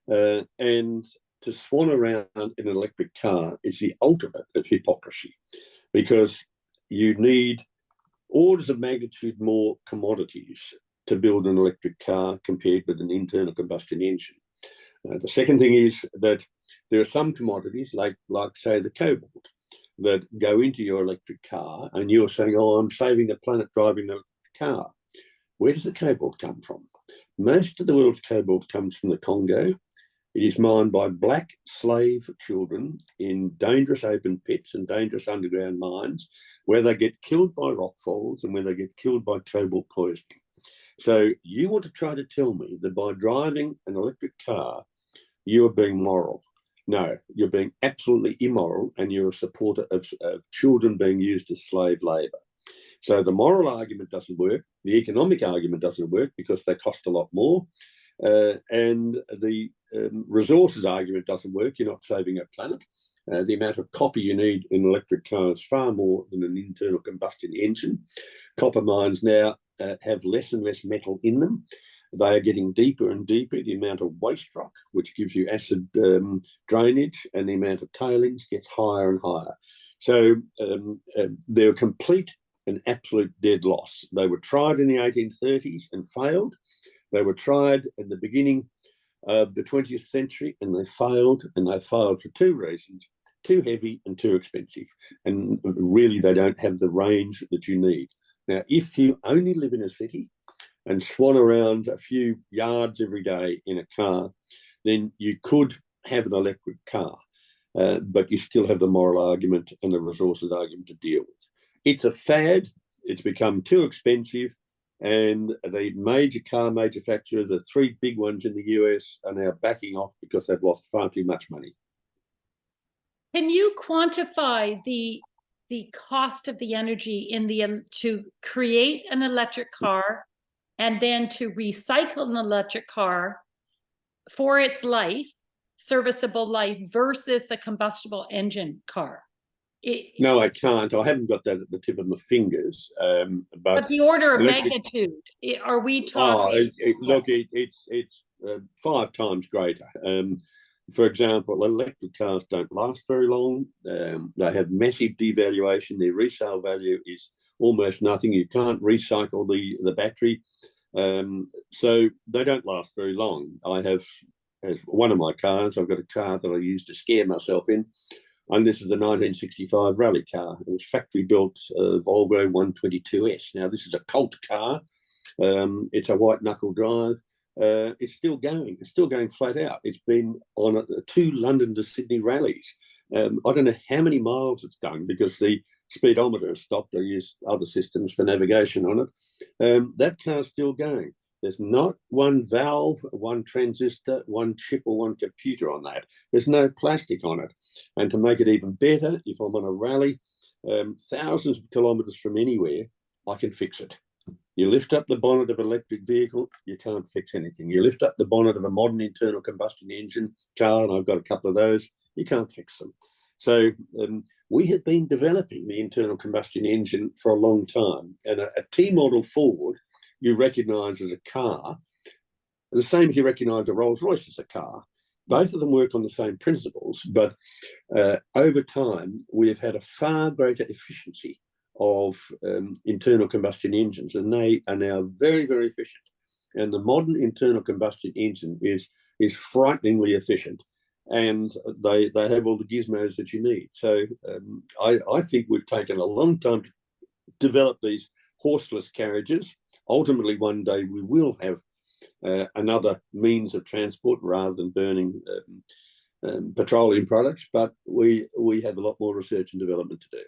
And to swan around in an electric car is the ultimate of hypocrisy, because you need orders of magnitude more commodities to build an electric car compared with an internal combustion engine. The second thing is that there are some commodities, like say the cobalt, that go into your electric car, and you're saying, oh, I'm saving the planet driving the car. Where does the cobalt come from? Most of the world's cobalt comes from the Congo. It is mined by black slave children in dangerous open pits and dangerous underground mines, where they get killed by rockfalls and where they get killed by cobalt poisoning. So you want to try to tell me that by driving an electric car, you are being moral. No, you're being absolutely immoral, and you're a supporter of children being used as slave labour. So the moral argument doesn't work. The economic argument doesn't work because they cost a lot more. And the resources argument doesn't work. You're not saving a planet. The amount of copper you need in electric cars is far more than an internal combustion engine. Copper mines now have less and less metal in them. They are getting deeper and deeper. The amount of waste rock, which gives you acid drainage, and the amount of tailings gets higher and higher. So they're a complete and absolute dead loss. They were tried in the 1830s and failed. They were tried at the beginning of the 20th century and they failed for two reasons: too heavy and too expensive. And really, they don't have the range that you need. Now, if you only live in a city and swan around a few yards every day in a car, then you could have an electric car, but you still have the moral argument and the resources argument to deal with. It's a fad. It's become too expensive, and the major car manufacturers, the three big ones in the US, are now backing off because they've lost far too much money. Can you quantify the cost of the energy to create an electric car and then to recycle an electric car for its life, serviceable life, versus a combustible engine car? No, I can't. I haven't got that at the tip of my fingers. But the order of magnitude, are we talking? It's 5 times greater. For example, electric cars don't last very long. They have massive devaluation. Their resale value is almost nothing. You can't recycle the battery. So they don't last very long. I have, as one of my cars, I've got a car that I use to scare myself in, and this is a 1965 rally car. It was factory built Volvo 122S. Now, this is a cult car. It's a white knuckle drive. It's still going. It's still going flat out. It's been on 2 London to Sydney rallies. I don't know how many miles it's done because the speedometer has stopped. I use other systems for navigation on it. That car's still going. There's not one valve, one transistor, one chip, or one computer on that. There's no plastic on it. And to make it even better, if I'm on a rally, thousands of kilometres from anywhere, I can fix it. You lift up the bonnet of an electric vehicle, you can't fix anything. You lift up the bonnet of a modern internal combustion engine car, and I've got a couple of those, you can't fix them. So we have been developing the internal combustion engine for a long time. And a T-model Ford, you recognise as a car, the same as you recognise a Rolls-Royce as a car. Both of them work on the same principles, but over time, we have had a far greater efficiency of internal combustion engines, and they are now very, very efficient. And the modern internal combustion engine is frighteningly efficient, and they have all the gizmos that you need. So I think we've taken a long time to develop these horseless carriages. Ultimately, one day we will have another means of transport rather than burning petroleum products, but we have a lot more research and development to do.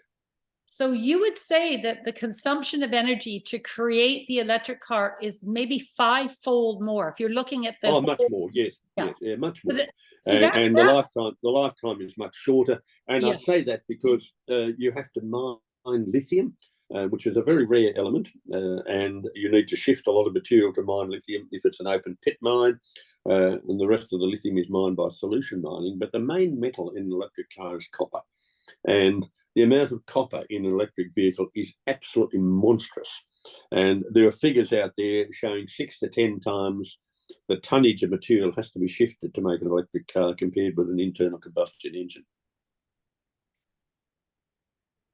So you would say that the consumption of energy to create the electric car is maybe 5-fold more. If you're looking at the much more, yes, yeah, much more. The lifetime is much shorter. And I say that because you have to mine lithium, which is a very rare element, and you need to shift a lot of material to mine lithium if it's an open pit mine, and the rest of the lithium is mined by solution mining. But the main metal in an electric car is copper, and the amount of copper in an electric vehicle is absolutely monstrous. And there are figures out there showing 6 to 10 times the tonnage of material has to be shifted to make an electric car compared with an internal combustion engine.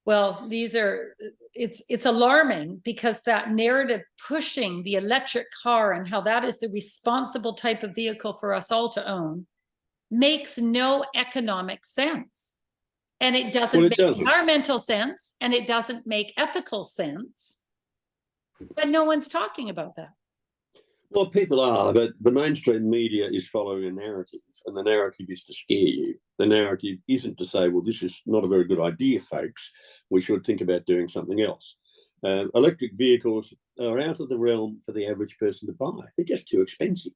Well, it's alarming because that narrative pushing the electric car and how that is the responsible type of vehicle for us all to own makes no economic sense. And it doesn't environmental sense, and it doesn't make ethical sense. But no one's talking about that. Well, people are, but the mainstream media is following a narrative, and the narrative is to scare you. The narrative isn't to say, well, this is not a very good idea, folks. We should think about doing something else. Electric vehicles are out of the realm for the average person to buy. They're just too expensive.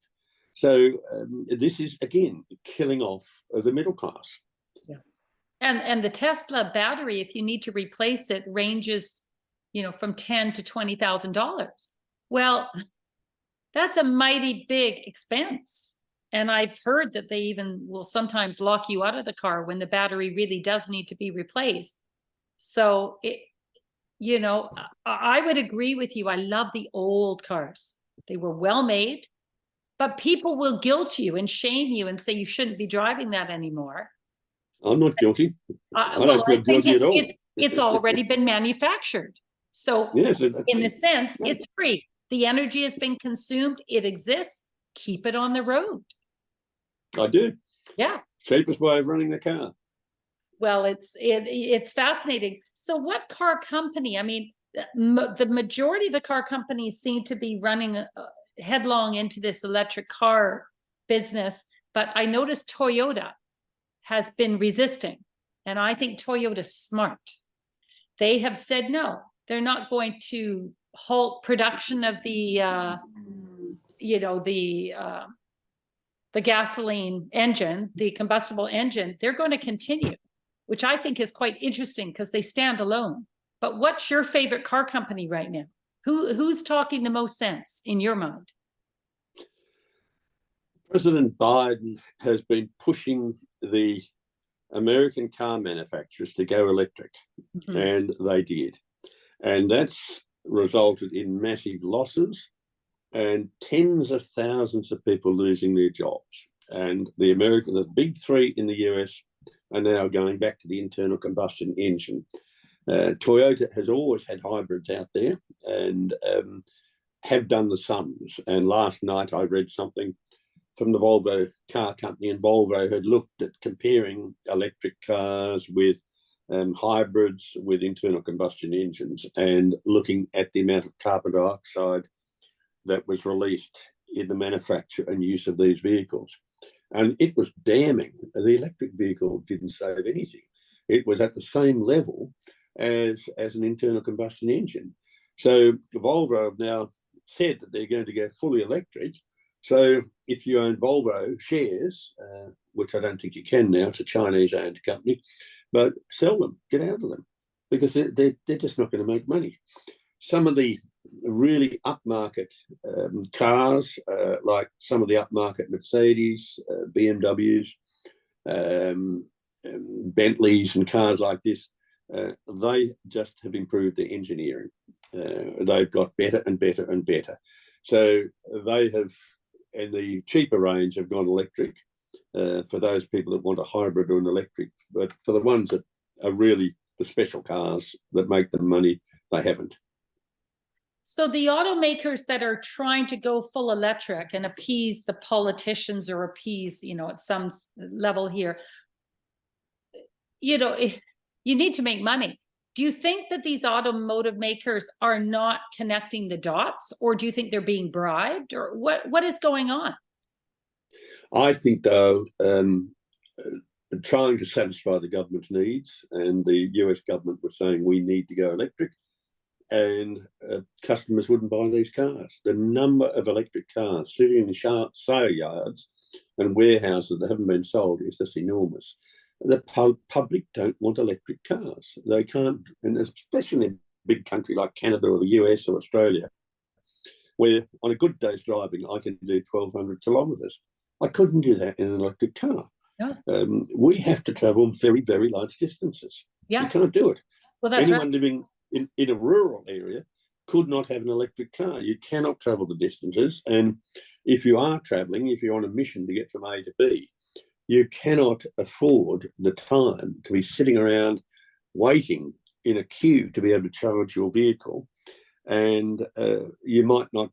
So this is, again, killing off the middle class. Yes. And the Tesla battery, if you need to replace it, ranges, from $10,000 to $20,000. Well, that's a mighty big expense. And I've heard that they even will sometimes lock you out of the car when the battery really does need to be replaced. So I would agree with you. I love the old cars. They were well made, but people will guilt you and shame you and say you shouldn't be driving that anymore. I'm not guilty. I don't feel guilty at all. It's already been manufactured. So yes, in a sense, it's free. The energy has been consumed. It exists. Keep it on the road. I do. Yeah. Cheapest way of running the car. Well, it's fascinating. So what car company? I mean, the majority of the car companies seem to be running headlong into this electric car business. But I noticed Toyota has been resisting. And I think Toyota's smart. They have said no, they're not going to halt production of the gasoline engine, the combustible engine. They're going to continue, which I think is quite interesting because they stand alone. But what's your favorite car company right now? Who's talking the most sense in your mind? President Biden has been pushing the American car manufacturers to go electric, and they did. And that's resulted in massive losses and tens of thousands of people losing their jobs. And the big three in the US are now going back to the internal combustion engine. Toyota has always had hybrids out there, and have done the sums. And last night I read something from the Volvo car company, and Volvo had looked at comparing electric cars with hybrids with internal combustion engines, and looking at the amount of carbon dioxide that was released in the manufacture and use of these vehicles. And it was damning. The electric vehicle didn't save anything. It was at the same level as an internal combustion engine. So Volvo have now said that they're going to go fully electric. So if you own Volvo shares, which I don't think you can now, it's a Chinese-owned company, but sell them, get out of them, because they're just not going to make money. Some of the really upmarket cars, like some of the upmarket Mercedes, BMWs, Bentleys and cars like this, they just have improved their engineering. They've got better and better and better. So they have, and the cheaper range have gone electric for those people that want a hybrid or an electric. But for the ones that are really the special cars that make them money, they haven't. So the automakers that are trying to go full electric and appease the politicians, or appease, at some level here, you need to make money. Do you think that these automotive makers are not connecting the dots, or do you think they're being bribed, or what is going on? I think they're trying to satisfy the government's needs, and the US government was saying we need to go electric, and customers wouldn't buy these cars. The number of electric cars sitting in sale yards and warehouses that haven't been sold is just enormous. The public don't want electric cars. They can't, and especially in a big country like Canada or the US or Australia, where on a good day's driving, I can do 1,200 kilometres. I couldn't do that in an electric car. Yeah. We have to travel very, very large distances. Yeah. You can't do it. Well, that's Anyone right. living in a rural area could not have an electric car. You cannot travel the distances. And if you are travelling, if you're on a mission to get from A to B, you cannot afford the time to be sitting around waiting in a queue to be able to charge your vehicle. And you might not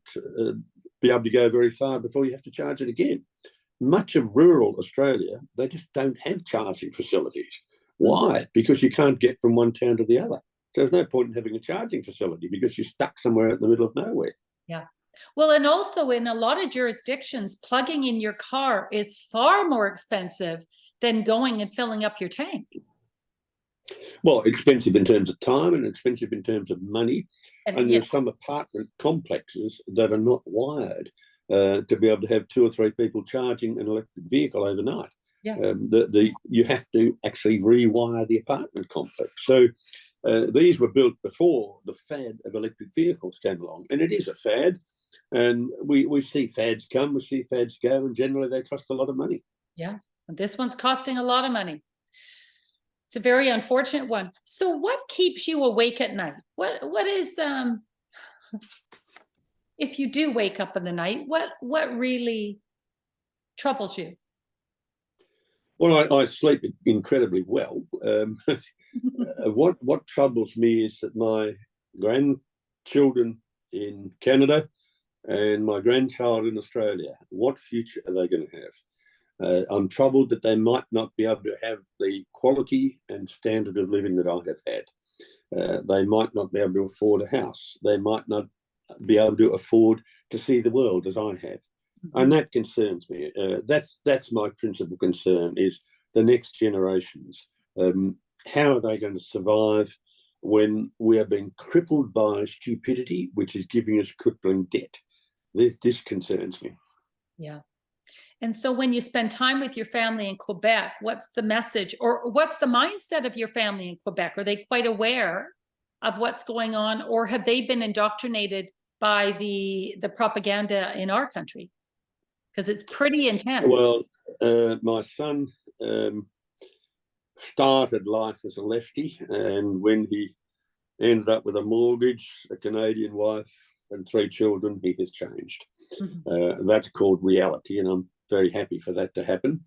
be able to go very far before you have to charge it again. Much of rural Australia, they just don't have charging facilities. Why? Because you can't get from one town to the other. So there's no point in having a charging facility because you're stuck somewhere in the middle of nowhere. Yeah. Well, and also in a lot of jurisdictions, plugging in your car is far more expensive than going and filling up your tank. Well, expensive in terms of time and expensive in terms of money. And there's some apartment complexes that are not wired to be able to have 2 or 3 people charging an electric vehicle overnight. Yeah. You have to actually rewire the apartment complex. So these were built before the fad of electric vehicles came along, and it is a fad. And we see fads come, we see fads go, and generally they cost a lot of money. Yeah, this one's costing a lot of money. It's a very unfortunate one. So what keeps you awake at night? What is if you do wake up in the night, what really troubles you? Well, I sleep incredibly well. What troubles me is that my grandchildren in Canada and my grandchild in Australia, what future are they going to have? I'm troubled that they might not be able to have the quality and standard of living that I have had. They might not be able to afford a house. They might not be able to afford to see the world as I have. And that concerns me. That's my principal concern, is the next generations. How are they going to survive when we are being crippled by stupidity, which is giving us crippling debt? This concerns me. Yeah. And so when you spend time with your family in Quebec, what's the message, or what's the mindset of your family in Quebec? Are they quite aware of what's going on, or have they been indoctrinated by the propaganda in our country? Because it's pretty intense. Well, my son started life as a lefty, and when he ended up with a mortgage, a Canadian wife, and 3 children, he has changed. That's called reality, and I'm very happy for that to happen.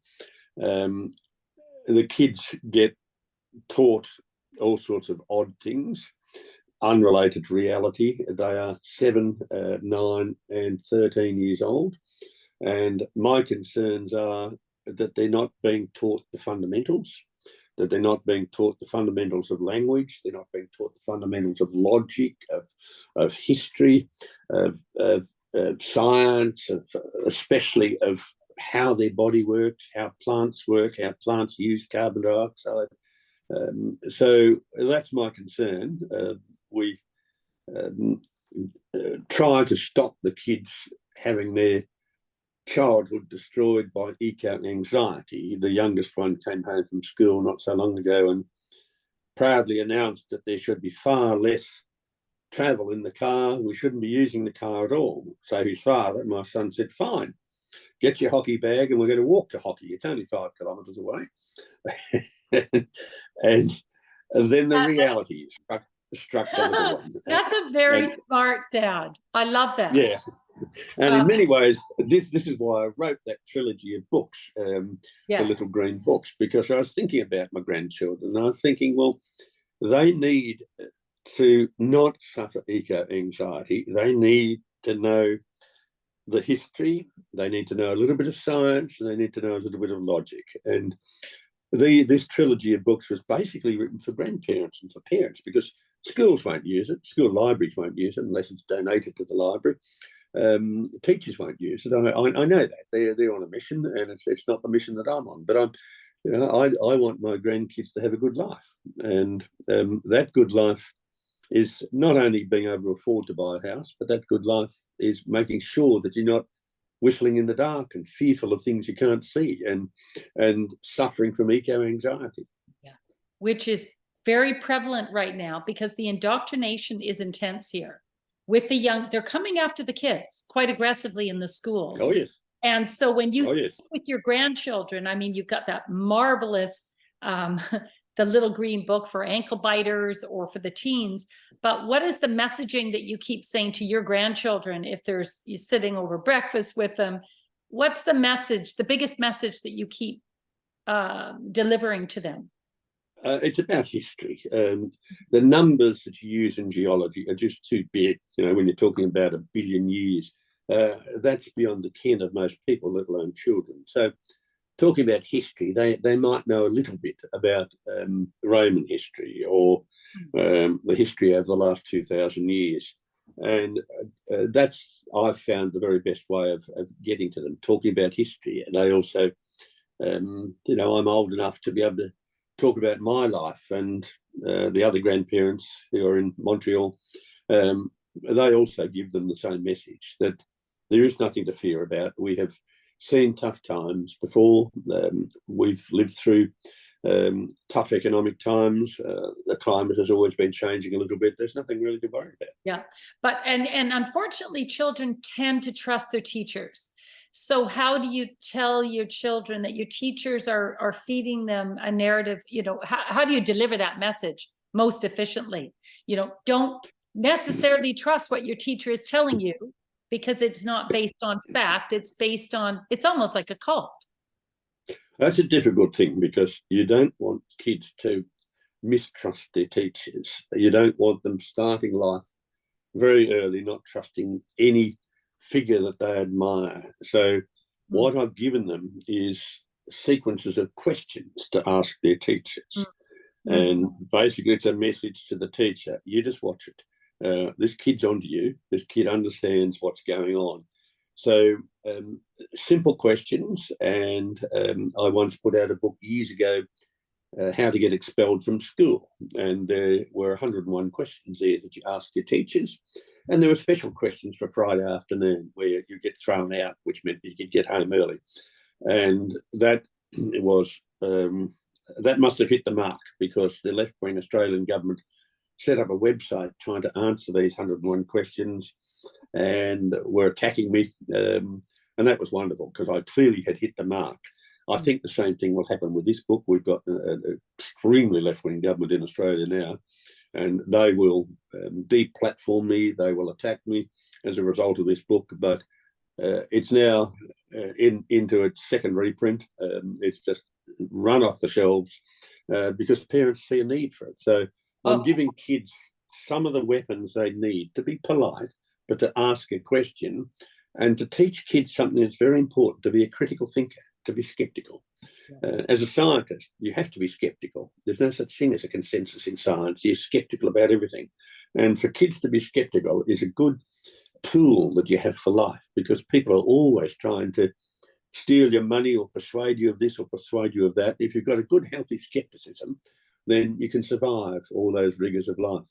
The kids get taught all sorts of odd things. unrelated to reality. They are 7, 9 and 13 years old. And my concerns are that they're not being taught the fundamentals, that they're not being taught the fundamentals of language, they're not being taught the fundamentals of logic, of history, of science, especially of how their body works, how plants work, how plants use carbon dioxide. So that's my concern. We try to stop the kids having their childhood destroyed by eco-anxiety. The youngest one came home from school not so long ago and proudly announced that there should be far less travel in the car. We shouldn't be using the car at all. So his father, my son, said, fine, get your hockey bag and we're going to walk to hockey. It's only 5 kilometres away. and then the reality struck the little one. That's a very smart dad. I love that. Yeah. And in many ways, this is why I wrote that trilogy of books, the Little Green Books, because I was thinking about my grandchildren. And I was thinking, well, they need to not suffer eco-anxiety. They need to know the history. They need to know a little bit of science. And they need to know a little bit of logic. And this trilogy of books was basically written for grandparents and for parents, because schools won't use it. School libraries won't use it unless it's donated to the library. Teachers won't use it. I know that they're on a mission, and it's not the mission that I'm on. But I want my grandkids to have a good life, and that good life is not only being able to afford to buy a house, but that good life is making sure that you're not whistling in the dark and fearful of things you can't see, and suffering from eco-anxiety. Yeah, which is very prevalent right now because the indoctrination is intense here. With the young, they're coming after the kids quite aggressively in the schools. Oh, yes. And so when you speak with your grandchildren, I mean, you've got that marvelous, the Little Green Book for ankle biters or for the teens. But what is the messaging that you keep saying to your grandchildren if you're sitting over breakfast with them? What's the message, the biggest message that you keep delivering to them? It's about history. The numbers that you use in geology are just too big. When you're talking about 1 billion years, that's beyond the ken of most people, let alone children. So talking about history, they might know a little bit about Roman history or the history over the last 2,000 years. And that's, I've found, the very best way of getting to them, talking about history. And they also, I'm old enough to be able to talk about my life, and the other grandparents who are in Montreal, they also give them the same message, that there is nothing to fear about. We have seen tough times before. We've lived through tough economic times. The climate has always been changing a little bit. There's nothing really to worry about. Yeah, but and unfortunately, children tend to trust their teachers. So how do you tell your children that your teachers are feeding them a narrative? How do you deliver that message most efficiently? Don't necessarily trust what your teacher is telling you, because it's not based on fact. It's based on, it's almost like a cult. That's a difficult thing, because you don't want kids to mistrust their teachers. You don't want them starting life very early not trusting any figure that they admire. So what I've given them is sequences of questions to ask their teachers. And basically it's a message to the teacher: you just watch it. This kid's onto you. This kid understands what's going on. So simple questions. And I once put out a book years ago, How to Get Expelled from School. And there were 101 questions there that you ask your teachers. And there were special questions for Friday afternoon where you get thrown out, which meant you could get home early. And that was, that must have hit the mark, because the left-wing Australian government set up a website trying to answer these 101 questions and were attacking me. And that was wonderful, because I clearly had hit the mark. I think the same thing will happen with this book. We've got an extremely left-wing government in Australia now, and they will deplatform me. They will attack me as a result of this book. But it's now into its second reprint. It's just run off the shelves because parents see a need for it. So I'm giving kids some of the weapons they need to be polite, but to ask a question and to teach kids something that's very important, to be a critical thinker, to be skeptical. As a scientist, you have to be skeptical. There's no such thing as a consensus in science. You're skeptical about everything. And for kids to be skeptical is a good tool that you have for life, because people are always trying to steal your money or persuade you of this or persuade you of that. If you've got a good, healthy skepticism, then you can survive all those rigors of life.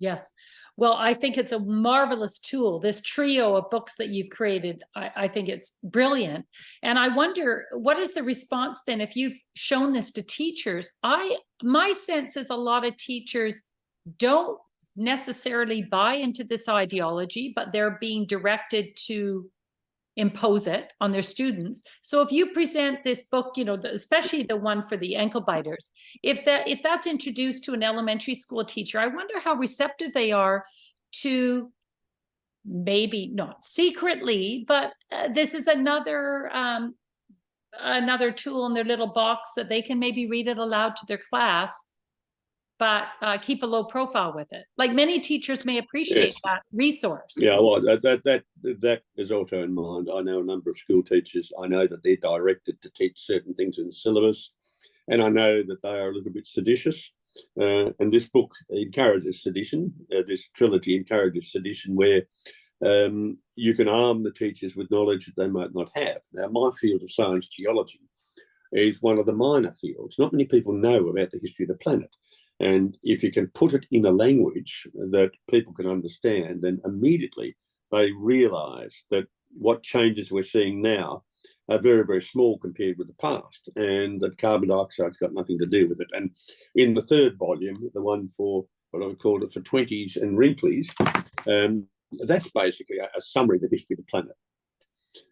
Yes. Well, I think it's a marvelous tool. This trio of books that you've created, I think it's brilliant. And I wonder, what has the response been if you've shown this to teachers? My sense is a lot of teachers don't necessarily buy into this ideology, but they're being directed to impose it on their students. So if you present this book, you know, especially the one for the ankle biters, if that's introduced to an elementary school teacher, I wonder how receptive they are to, maybe not secretly, but this is another tool in their little box that they can maybe read it aloud to their class, but keep a low profile with it. Like, many teachers may appreciate that resource. Yeah, well, that is also in mind. I know a number of school teachers. I know that they're directed to teach certain things in the syllabus, and I know that they are a little bit seditious. And this book encourages sedition. This trilogy encourages sedition, where you can arm the teachers with knowledge that they might not have. Now, my field of science, geology, is one of the minor fields. Not many people know about the history of the planet. And if you can put it in a language that people can understand, then immediately they realise that what changes we're seeing now are very, very small compared with the past, and that carbon dioxide's got nothing to do with it. And in the third volume, the one for what I would call it for 20s and wrinklies, that's basically a summary of the history of the planet,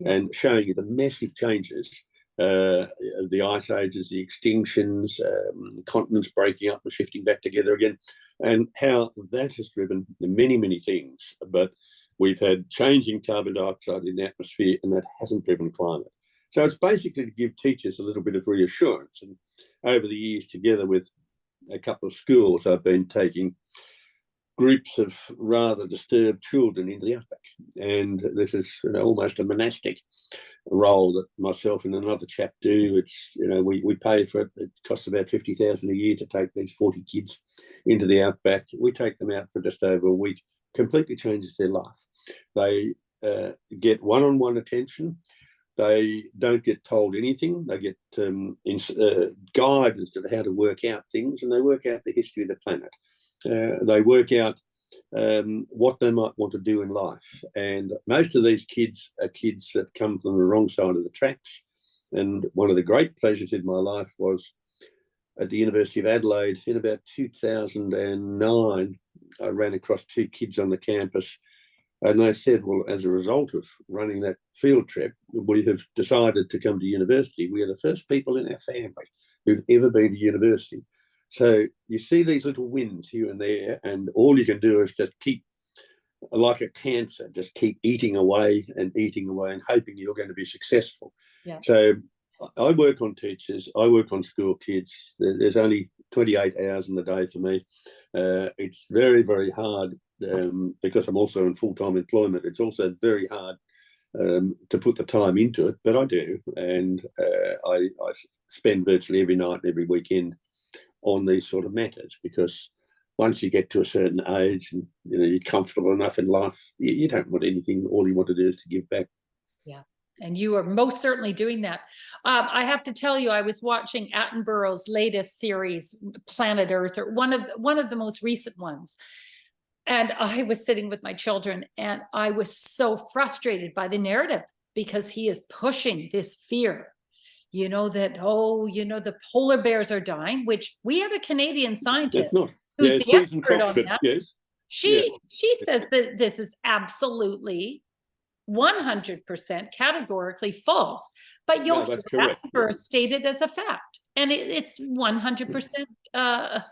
and showing you the massive changes, the ice ages, the extinctions, continents breaking up and shifting back together again, and how that has driven many, many things. But we've had changing carbon dioxide in the atmosphere, and that hasn't driven climate. So it's basically to give teachers a little bit of reassurance. And over the years, together with a couple of schools, I've been taking groups of rather disturbed children into the outback, and this is, you know, almost a monastic role that myself and another chap do. It's, you know, we pay for it. It costs about $50,000 a year to take these 40 kids into the outback. We take them out for just over a week. Completely changes their life. They get one-on-one attention. They don't get told anything. They get guidance to how to work out things, and they work out the history of the planet. They work out what they might want to do in life. And most of these kids are kids that come from the wrong side of the tracks. And one of the great pleasures in my life was at the University of Adelaide in about 2009. I ran across two kids on the campus, and they said, well, as a result of running that field trip, we have decided to come to university. We are the first people in our family who've ever been to university. So you see these little wins here and there, and all you can do is just keep, like a cancer, just keep eating away and hoping you're going to be successful. Yeah. So I work on teachers. I work on school kids. There's only 28 hours in the day for me. It's very, very hard because I'm also in full-time employment. It's also very hard to put the time into it, but I do. And I spend virtually every night and every weekend on these sort of matters, because once you get to a certain age and, you know, you're comfortable enough in life, you don't want anything. All you want to do is to give back. Yeah. And you are most certainly doing that. I have to tell you, I was watching Attenborough's latest series, Planet Earth, or one of the most recent ones. And I was sitting with my children, and I was so frustrated by the narrative, because he is pushing this fear, you know, that, oh, you know, the polar bears are dying, which we have a Canadian scientist who's the expert on that. Yes. She says that this is absolutely 100% categorically false, but you'll hear that stated as a fact, and it's 100% a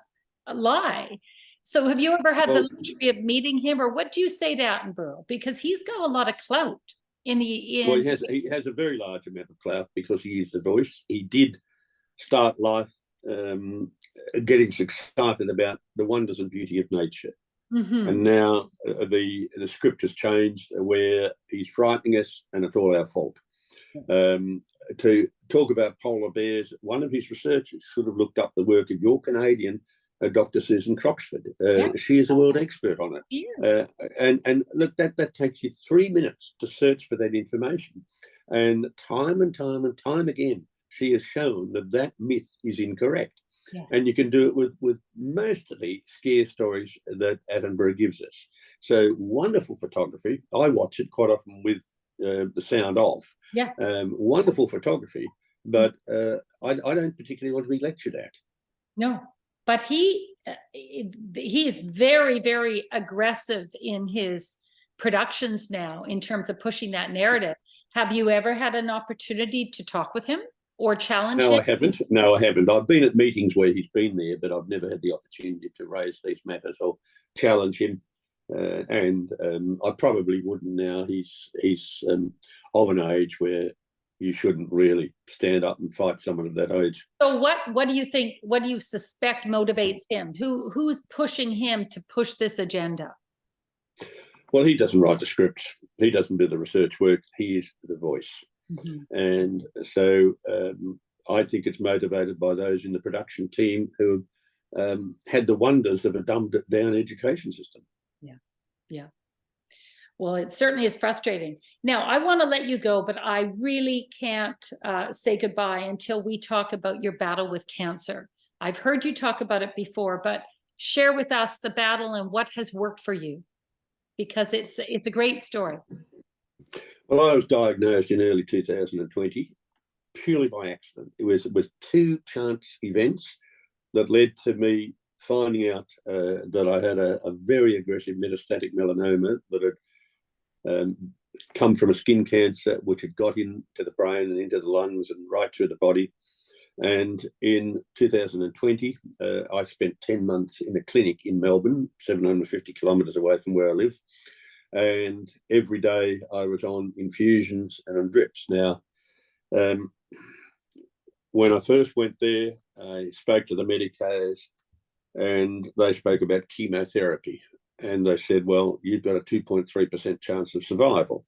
lie. So have you ever had the luxury of meeting him, or what do you say to Attenborough? Because he's got a lot of clout in the. Well, he has a very large amount of clout because he is the voice. He did start life getting excited about the wonders and beauty of nature. Mhm. And now the script has changed where he's frightening us and it's all our fault. To talk about polar bears, one of his researchers should have looked up the work of your Canadian Dr. Susan Croxford. She is a world expert on it. Yes. And look, that takes you 3 minutes to search for that information. And time again, she has shown that myth is incorrect. Yeah. And you can do it with most of the scare stories that Attenborough gives us. So wonderful photography. I watch it quite often with the sound off. Yeah. Wonderful photography, but I don't particularly want to be lectured at. No, but he is very, very aggressive in his productions now in terms of pushing that narrative. Have you ever had an opportunity to talk with him or challenge him? No, I haven't. No, I haven't. I've been at meetings where he's been there, but I've never had the opportunity to raise these matters or challenge him. And I probably wouldn't now. He's of an age where you shouldn't really stand up and fight someone of that age. So what do you think? What do you suspect motivates him? Who's pushing him to push this agenda? Well, he doesn't write the scripts. He doesn't do the research work. He is the voice. Mm-hmm. And so I think it's motivated by those in the production team who had the wonders of a dumbed down education system. Yeah, yeah. Well, it certainly is frustrating. Now, I want to let you go, but I really can't say goodbye until we talk about your battle with cancer. I've heard you talk about it before, but share with us the battle and what has worked for you, because it's a great story. Well, I was diagnosed in early 2020 purely by accident. It was 2 chance events that led to me finding out that I had a very aggressive metastatic melanoma that had come from a skin cancer, which had got into the brain and into the lungs and right through the body. And in 2020, I spent 10 months in a clinic in Melbourne, 750 kilometres away from where I live. And every day I was on infusions and on drips. Now, when I first went there, I spoke to the medicos and they spoke about chemotherapy. And they said, well, you've got a 2.3% chance of survival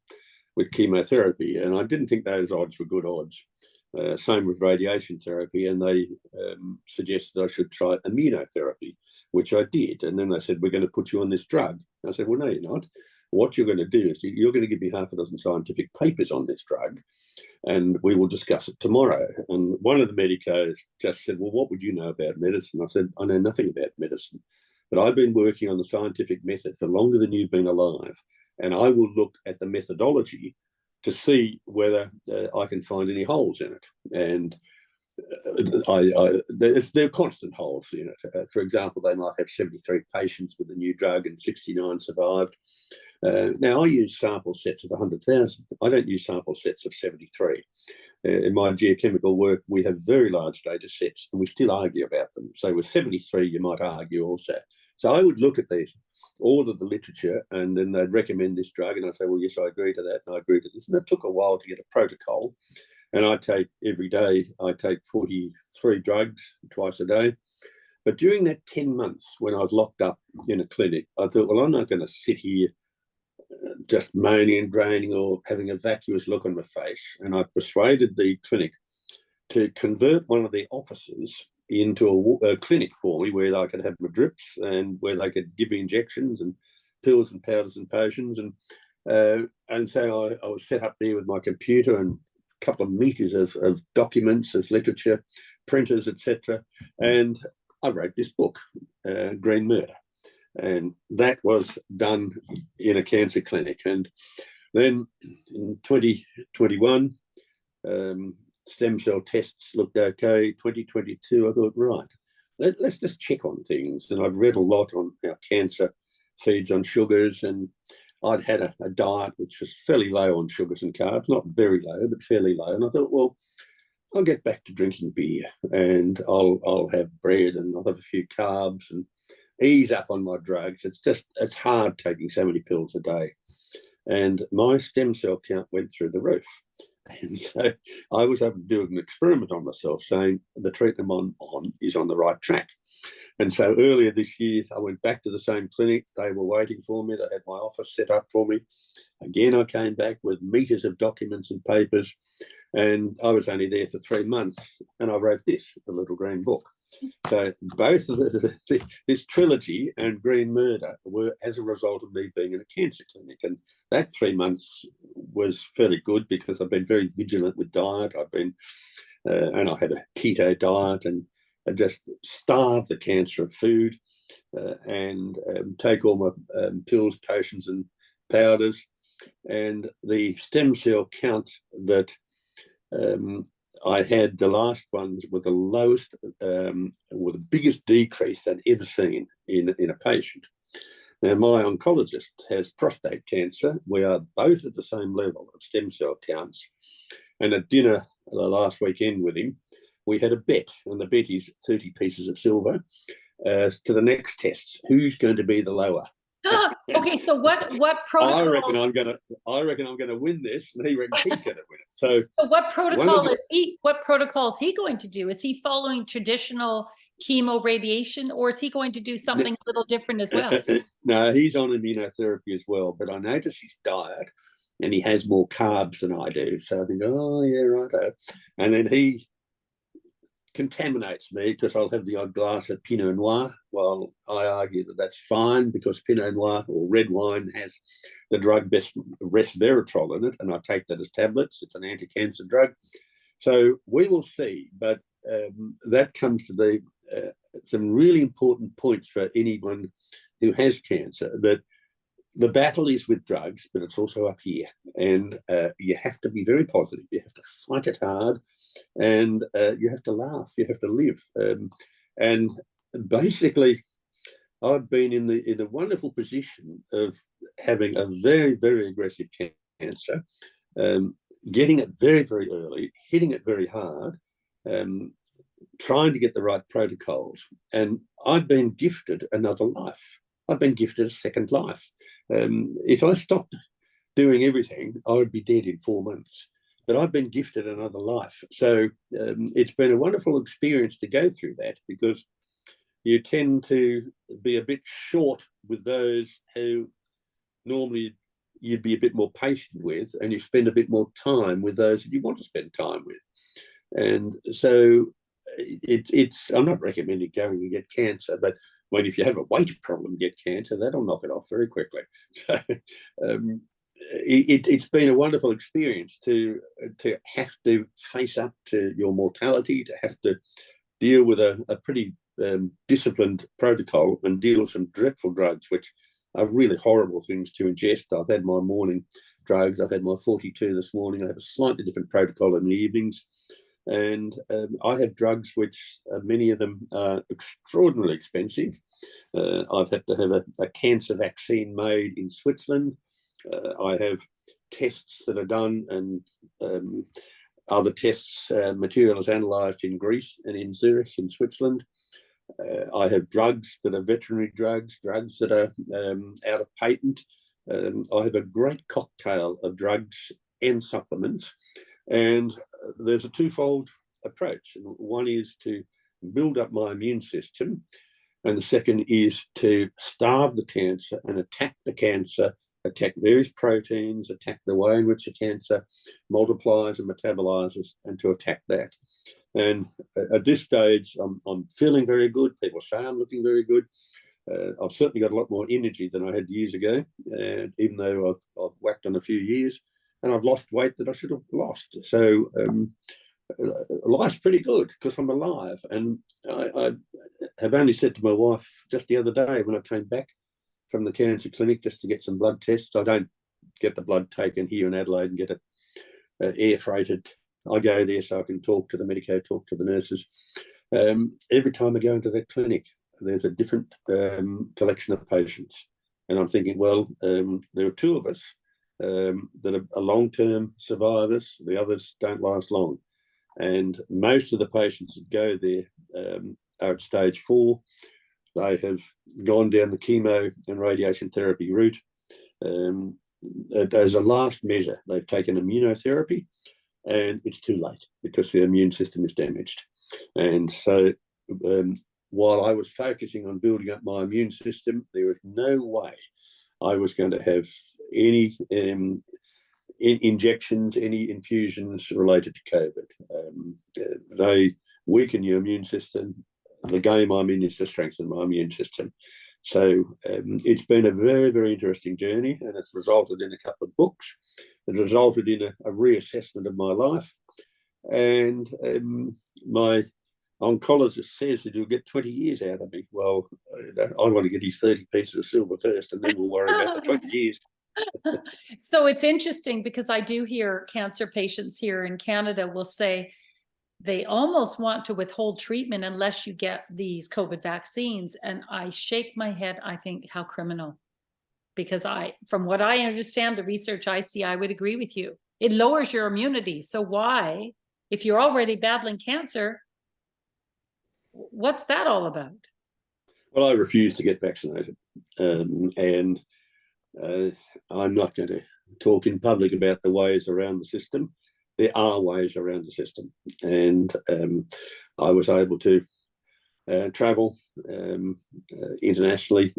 with chemotherapy. And I didn't think those odds were good odds. Same with radiation therapy. And they suggested I should try immunotherapy, which I did. And then they said, we're going to put you on this drug. I said, well, no, you're not. What you're going to do is you're going to give me half a dozen scientific papers on this drug, and we will discuss it tomorrow. And one of the medicos just said, well, what would you know about medicine? I said, I know nothing about medicine, but I've been working on the scientific method for longer than you've been alive, and I will look at the methodology to see whether I can find any holes in it. And there are constant holes in it. For example, they might have 73 patients with the new drug and 69 survived. Now, I use sample sets of 100,000. I don't use sample sets of 73. In my geochemical work, we have very large data sets and we still argue about them. So with 73, you might argue also. So I would look at these, all of the literature, and then they'd recommend this drug. And I'd say, well, yes, I agree to that. And I agree to this. And it took a while to get a protocol. And I take 43 drugs twice a day. But during that 10 months when I was locked up in a clinic, I thought, well, I'm not going to sit here just moaning and draining or having a vacuous look on my face. And I persuaded the clinic to convert one of their offices into a clinic for me where I could have my drips and where they could give me injections and pills and powders and potions. And so I was set up there with my computer and a couple of meters of documents as literature, printers, etc. And I wrote this book, Green Murder. And that was done in a cancer clinic. And then in 2021, stem cell tests looked okay. 2022, I thought, right, let's just check on things. And I've read a lot on how cancer feeds on sugars. And I'd had a diet which was fairly low on sugars and carbs, not very low, but fairly low. And I thought, well, I'll get back to drinking beer and I'll have bread and I'll have a few carbs and ease up on my drugs. It's hard taking so many pills a day. And my stem cell count went through the roof. And so I was able to do an experiment on myself, saying the treatment I'm on is on the right track. And so earlier this year, I went back to the same clinic. They were waiting for me. They had my office set up for me. Again, I came back with meters of documents and papers, and I was only there for 3 months, and I wrote this, the little green book. So both of this trilogy and Green Murder were as a result of me being in a cancer clinic. And that 3 months was fairly good because I've been very vigilant with diet. I've been, and I had a keto diet, and I just starved the cancer of food, and take all my pills, potions and powders. And the stem cell count that I had, the last ones were the lowest, or the biggest decrease I'd ever seen in a patient. Now, my oncologist has prostate cancer. We are both at the same level of stem cell counts. And at dinner the last weekend with him, we had a bet, and the bet is 30 pieces of silver to the next tests. Who's going to be the lower? Okay, so what protocol? I reckon I'm gonna win this, and he reckons he's gonna win it. So what protocol is he? What protocol is he going to do? Is he following traditional chemo radiation, or is he going to do something a little different as well? No, he's on immunotherapy as well. But I notice his diet, and he has more carbs than I do. So I think, oh yeah, right. And then he contaminates me because I'll have the odd glass of Pinot Noir. Well, I argue that that's fine because Pinot Noir, or red wine, has the drug resveratrol in it, and I take that as tablets. It's an anti-cancer drug. So we will see, but that comes to the some really important points for anyone who has cancer, that the battle is with drugs, but it's also up here. And you have to be very positive. You have to fight it hard, and you have to laugh. You have to live. And basically, I've been in the wonderful position of having a very, very aggressive cancer, getting it very, very early, hitting it very hard, trying to get the right protocols. And I've been gifted another life. I've been gifted a second life. If I stopped doing everything, I would be dead in 4 months. But I've been gifted another life. So it's been a wonderful experience to go through that, because you tend to be a bit short with those who normally you'd be a bit more patient with, and you spend a bit more time with those that you want to spend time with. And so it's I'm not recommending going and get cancer, but if you have a weight problem, get cancer, that'll knock it off very quickly. So it's been a wonderful experience to have to face up to your mortality, to have to deal with a pretty disciplined protocol, and deal with some dreadful drugs, which are really horrible things to ingest. I've had my morning drugs. I've had my 42 this morning. I have a slightly different protocol in the evenings. And I have drugs which many of them are extraordinarily expensive. I've had to have a cancer vaccine made in Switzerland. I have tests that are done, and other tests, material is analysed in Greece and in Zurich in Switzerland. I have drugs that are veterinary drugs that are out of patent. I have a great cocktail of drugs and supplements. And there's a twofold approach. One is to build up my immune system, and the second is to starve the cancer and attack the cancer, attack various proteins, attack the way in which the cancer multiplies and metabolizes, and to attack that. And at this stage, I'm feeling very good. People say I'm looking very good. I've certainly got a lot more energy than I had years ago, even though I've whacked on a few years. And I've lost weight that I should have lost. So life's pretty good because I'm alive. And I have only said to my wife just the other day when I came back from the cancer clinic just to get some blood tests. I don't get the blood taken here in Adelaide and get it air freighted. I go there so I can talk to the medico, talk to the nurses. Every time I go into that clinic, there's a different collection of patients. And I'm thinking, well, there are two of us that are long-term survivors. The others don't last long. And most of the patients that go there are at stage 4. They have gone down the chemo and radiation therapy route. As a last measure, they've taken immunotherapy, and it's too late because the immune system is damaged. And so while I was focusing on building up my immune system, there was no way I was going to have any injections, any infusions related to COVID. They weaken your immune system. The game I'm in is to strengthen my immune system. So it's been a very, very interesting journey, and it's resulted in a couple of books. It resulted in a reassessment of my life. And my oncologist says that he'll get 20 years out of me. Well, I want to get his 30 pieces of silver first, and then we'll worry about the 20 years. So it's interesting because I do hear cancer patients here in Canada will say they almost want to withhold treatment unless you get these COVID vaccines. And I shake my head. I think, how criminal. Because from what I understand, the research I see, I would agree with you. It lowers your immunity. So why, if you're already battling cancer, what's that all about? Well, I refuse to get vaccinated. And I'm not going to talk in public about the ways around the system. There are ways around the system. And I was able to travel internationally,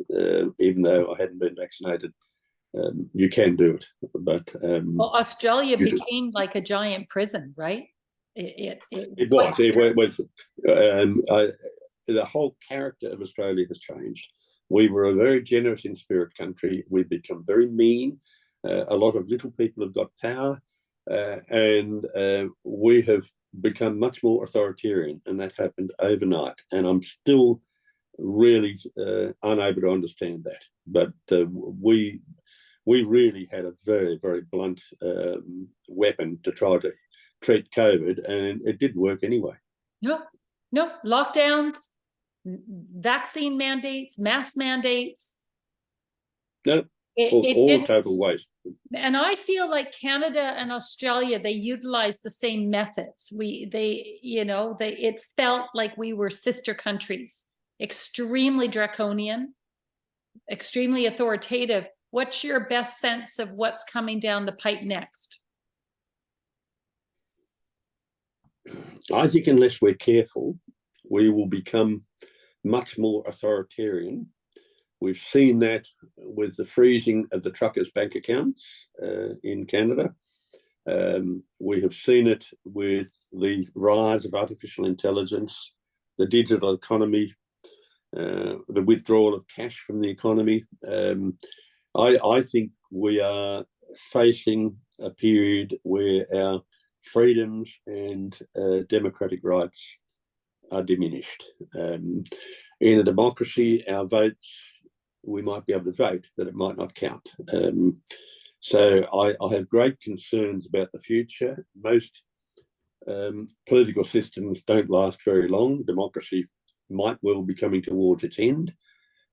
even though I hadn't been vaccinated. You can do it. But well, Australia became like a giant prison, right? It was. The whole character of Australia has changed. We were a very generous in spirit country. We've become very mean. A lot of little people have got power. And we have become much more authoritarian, and that happened overnight. And I'm still really unable to understand that. But we really had a very, very blunt weapon to try to treat COVID, and it didn't work anyway. No, lockdowns, vaccine mandates, mask mandates. No, all total waste. And I feel like Canada and Australia, they utilize the same methods. It felt like we were sister countries, extremely draconian, extremely authoritative. What's your best sense of what's coming down the pipe next? I think unless we're careful, we will become much more authoritarian. We've seen that with the freezing of the truckers' bank accounts in Canada. We have seen it with the rise of artificial intelligence, the digital economy, the withdrawal of cash from the economy. I think we are facing a period where our freedoms and democratic rights are diminished. In a democracy, our votes, we might be able to vote, but it might not count. So I have great concerns about the future. Most political systems don't last very long. Democracy might well be coming towards its end,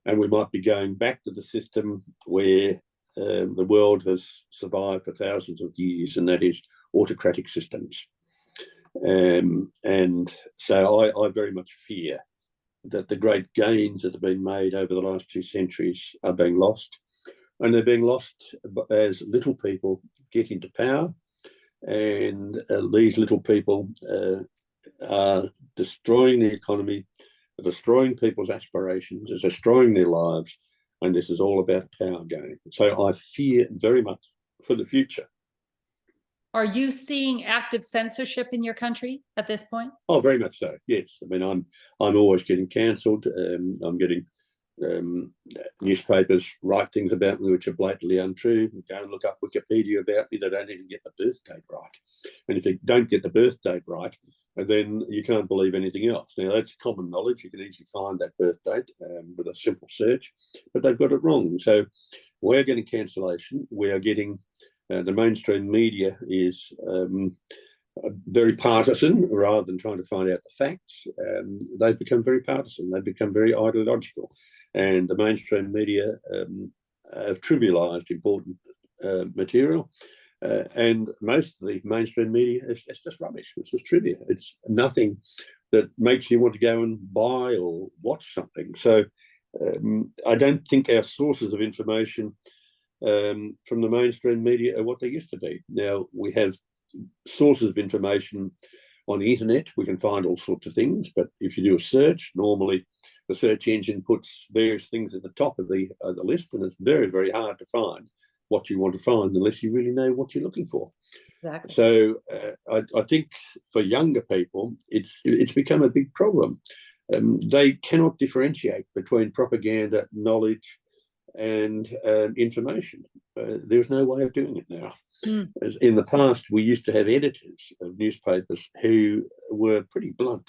and we might be going back to the system where the world has survived for thousands of years, and that is autocratic systems. And so I very much fear that the great gains that have been made over the last 2 centuries are being lost. And they're being lost as little people get into power, and these little people are destroying the economy, destroying people's aspirations, are destroying their lives, and this is all about power gain. So I fear very much for the future. Are you seeing active censorship in your country at this point? Oh, very much so. Yes. I mean, I'm always getting cancelled. I'm getting newspapers write things about me which are blatantly untrue. Go and look up Wikipedia about me. They don't even get the birth date right. And if they don't get the birth date right, then you can't believe anything else. Now, that's common knowledge. You can easily find that birth date with a simple search, but they've got it wrong. So we're getting cancellation. We are getting the mainstream media is very partisan rather than trying to find out the facts. They've become very partisan. They've become very ideological. And the mainstream media have trivialised important material. And most of the mainstream media is just rubbish. It's just trivia. It's nothing that makes you want to go and buy or watch something. So I don't think our sources of information from the mainstream media are what they used to be. Now, we have sources of information on the internet. We can find all sorts of things, but if you do a search, normally the search engine puts various things at the top of the list, and it's very, very hard to find what you want to find unless you really know what you're looking for. Exactly. So I think for younger people, it's become a big problem. They cannot differentiate between propaganda, knowledge, and information. There's no way of doing it now. As in the past, we used to have editors of newspapers who were pretty blunt.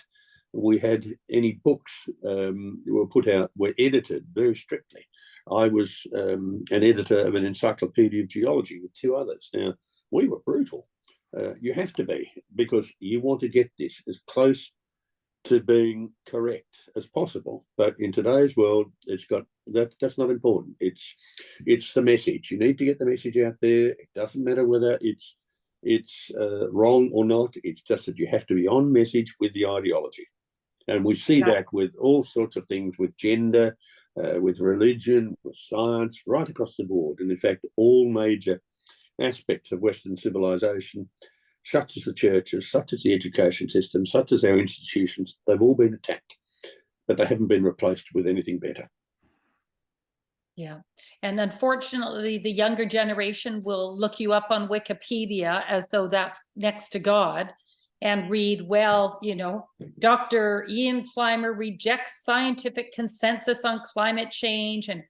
We had any books that were put out were edited very strictly. I was an editor of an encyclopedia of geology with two others. Now, we were brutal. You have to be, because you want to get this as close to being correct as possible. But in today's world, that's not important. It's the message. You need to get the message out there. It doesn't matter whether it's wrong or not. It's just that you have to be on message with the ideology. And we see that with all sorts of things, with gender, with religion, with science, right across the board. And in fact, all major aspects of Western civilization, such as the churches, such as the education system, such as our institutions, they've all been attacked, but they haven't been replaced with anything better. Yeah. And unfortunately, the younger generation will look you up on Wikipedia as though that's next to God and read, well, you know, Dr. Ian Plimer rejects scientific consensus on climate change, and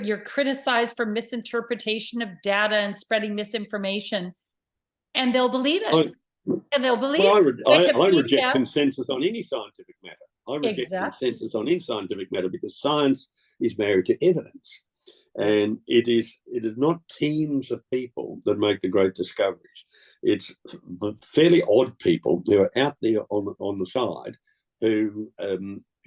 you're criticized for misinterpretation of data and spreading misinformation. And they'll believe it. And they'll believe it. I reject consensus on any scientific matter. I reject consensus on any scientific matter, because science is married to evidence. And it is not teams of people that make the great discoveries. It's fairly odd people who are out there on the side who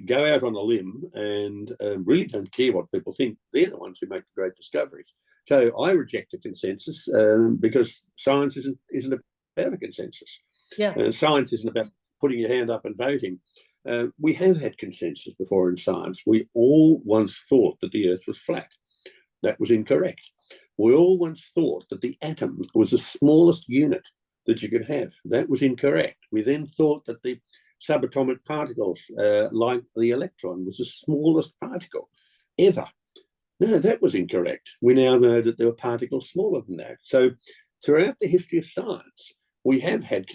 go out on a limb and really don't care what people think. They're the ones who make the great discoveries. So I reject a consensus because science isn't about a consensus. Yeah. Science isn't about putting your hand up and voting. We have had consensus before in science. We all once thought that the Earth was flat. That was incorrect. We all once thought that the atom was the smallest unit that you could have. That was incorrect. We then thought that the subatomic particles, like the electron, was the smallest particle ever. No, that was incorrect. We now know that there were particles smaller than that. So throughout the history of science, we have had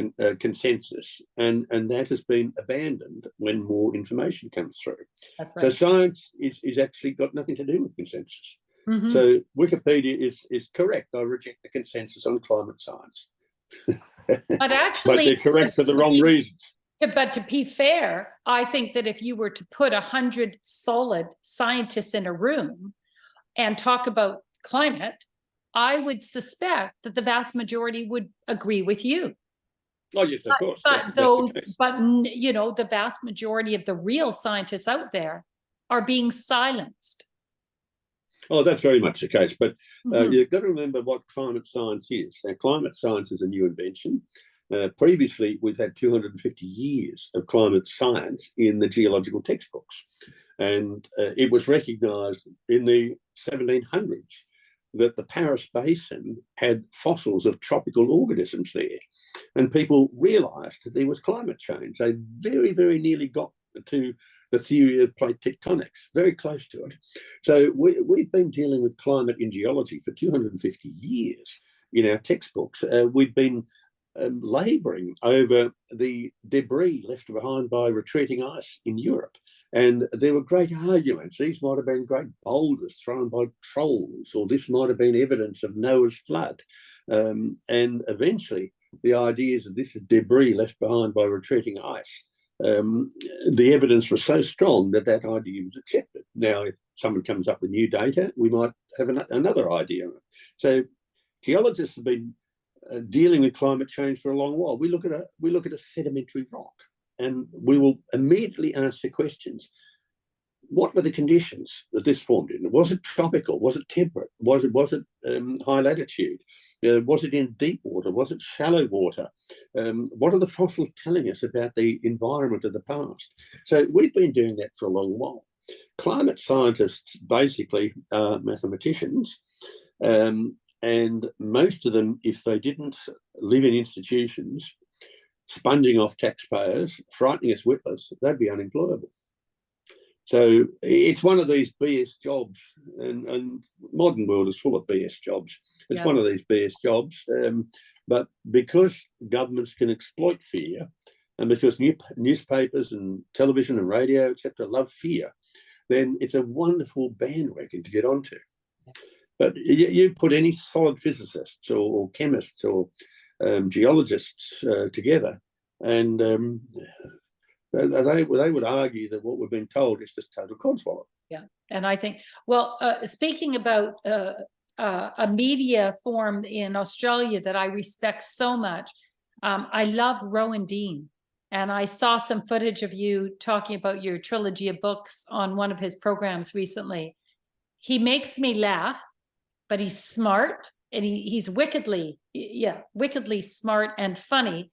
consensus, and that has been abandoned when more information comes through. Right. So science is actually got nothing to do with consensus. Mm-hmm. So Wikipedia is correct. I reject the consensus on climate science. But actually, but they're correct for the wrong reasons. But to be fair, I think that if you were to put 100 solid scientists in a room and talk about climate, I would suspect that the vast majority would agree with you. Oh yes, of course. But you know, the vast majority of the real scientists out there are being silenced. Oh, that's very much the case. But you've got to remember what climate science is. Now, climate science is a new invention. Previously, we've had 250 years of climate science in the geological textbooks. And it was recognised in the 1700s that the Paris Basin had fossils of tropical organisms there. And people realised that there was climate change. They very, very nearly got to the theory of plate tectonics, very close to it. So we've been dealing with climate in geology for 250 years in our textbooks. We've been labouring over the debris left behind by retreating ice in Europe. And there were great arguments. These might have been great boulders thrown by trolls, or this might have been evidence of Noah's flood. And eventually, the ideas that this is debris left behind by retreating ice, the evidence was so strong that idea was accepted. Now, if someone comes up with new data, we might have another idea. So geologists have been dealing with climate change for a long while. We look at a sedimentary rock, and we will immediately ask the questions: what were the conditions that this formed in? Was it tropical? Was it temperate? Was it high latitude? Was it in deep water? Was it shallow water? What are the fossils telling us about the environment of the past? So we've been doing that for a long while. Climate scientists basically are mathematicians And most of them, if they didn't live in institutions, sponging off taxpayers, frightening us witless, they'd be unemployable. So it's one of these BS jobs, and modern world is full of BS jobs. It's one of these BS jobs, but because governments can exploit fear, and because newspapers and television and radio, etc., love fear, then it's a wonderful bandwagon to get onto. But you put any solid physicists or chemists or geologists together, and they would argue that what we've been told is just total codswallop. Yeah, and I think, well, speaking about a media form in Australia that I respect so much, I love Rowan Dean. And I saw some footage of you talking about your trilogy of books on one of his programs recently. He makes me laugh, but he's smart, and he's wickedly smart and funny.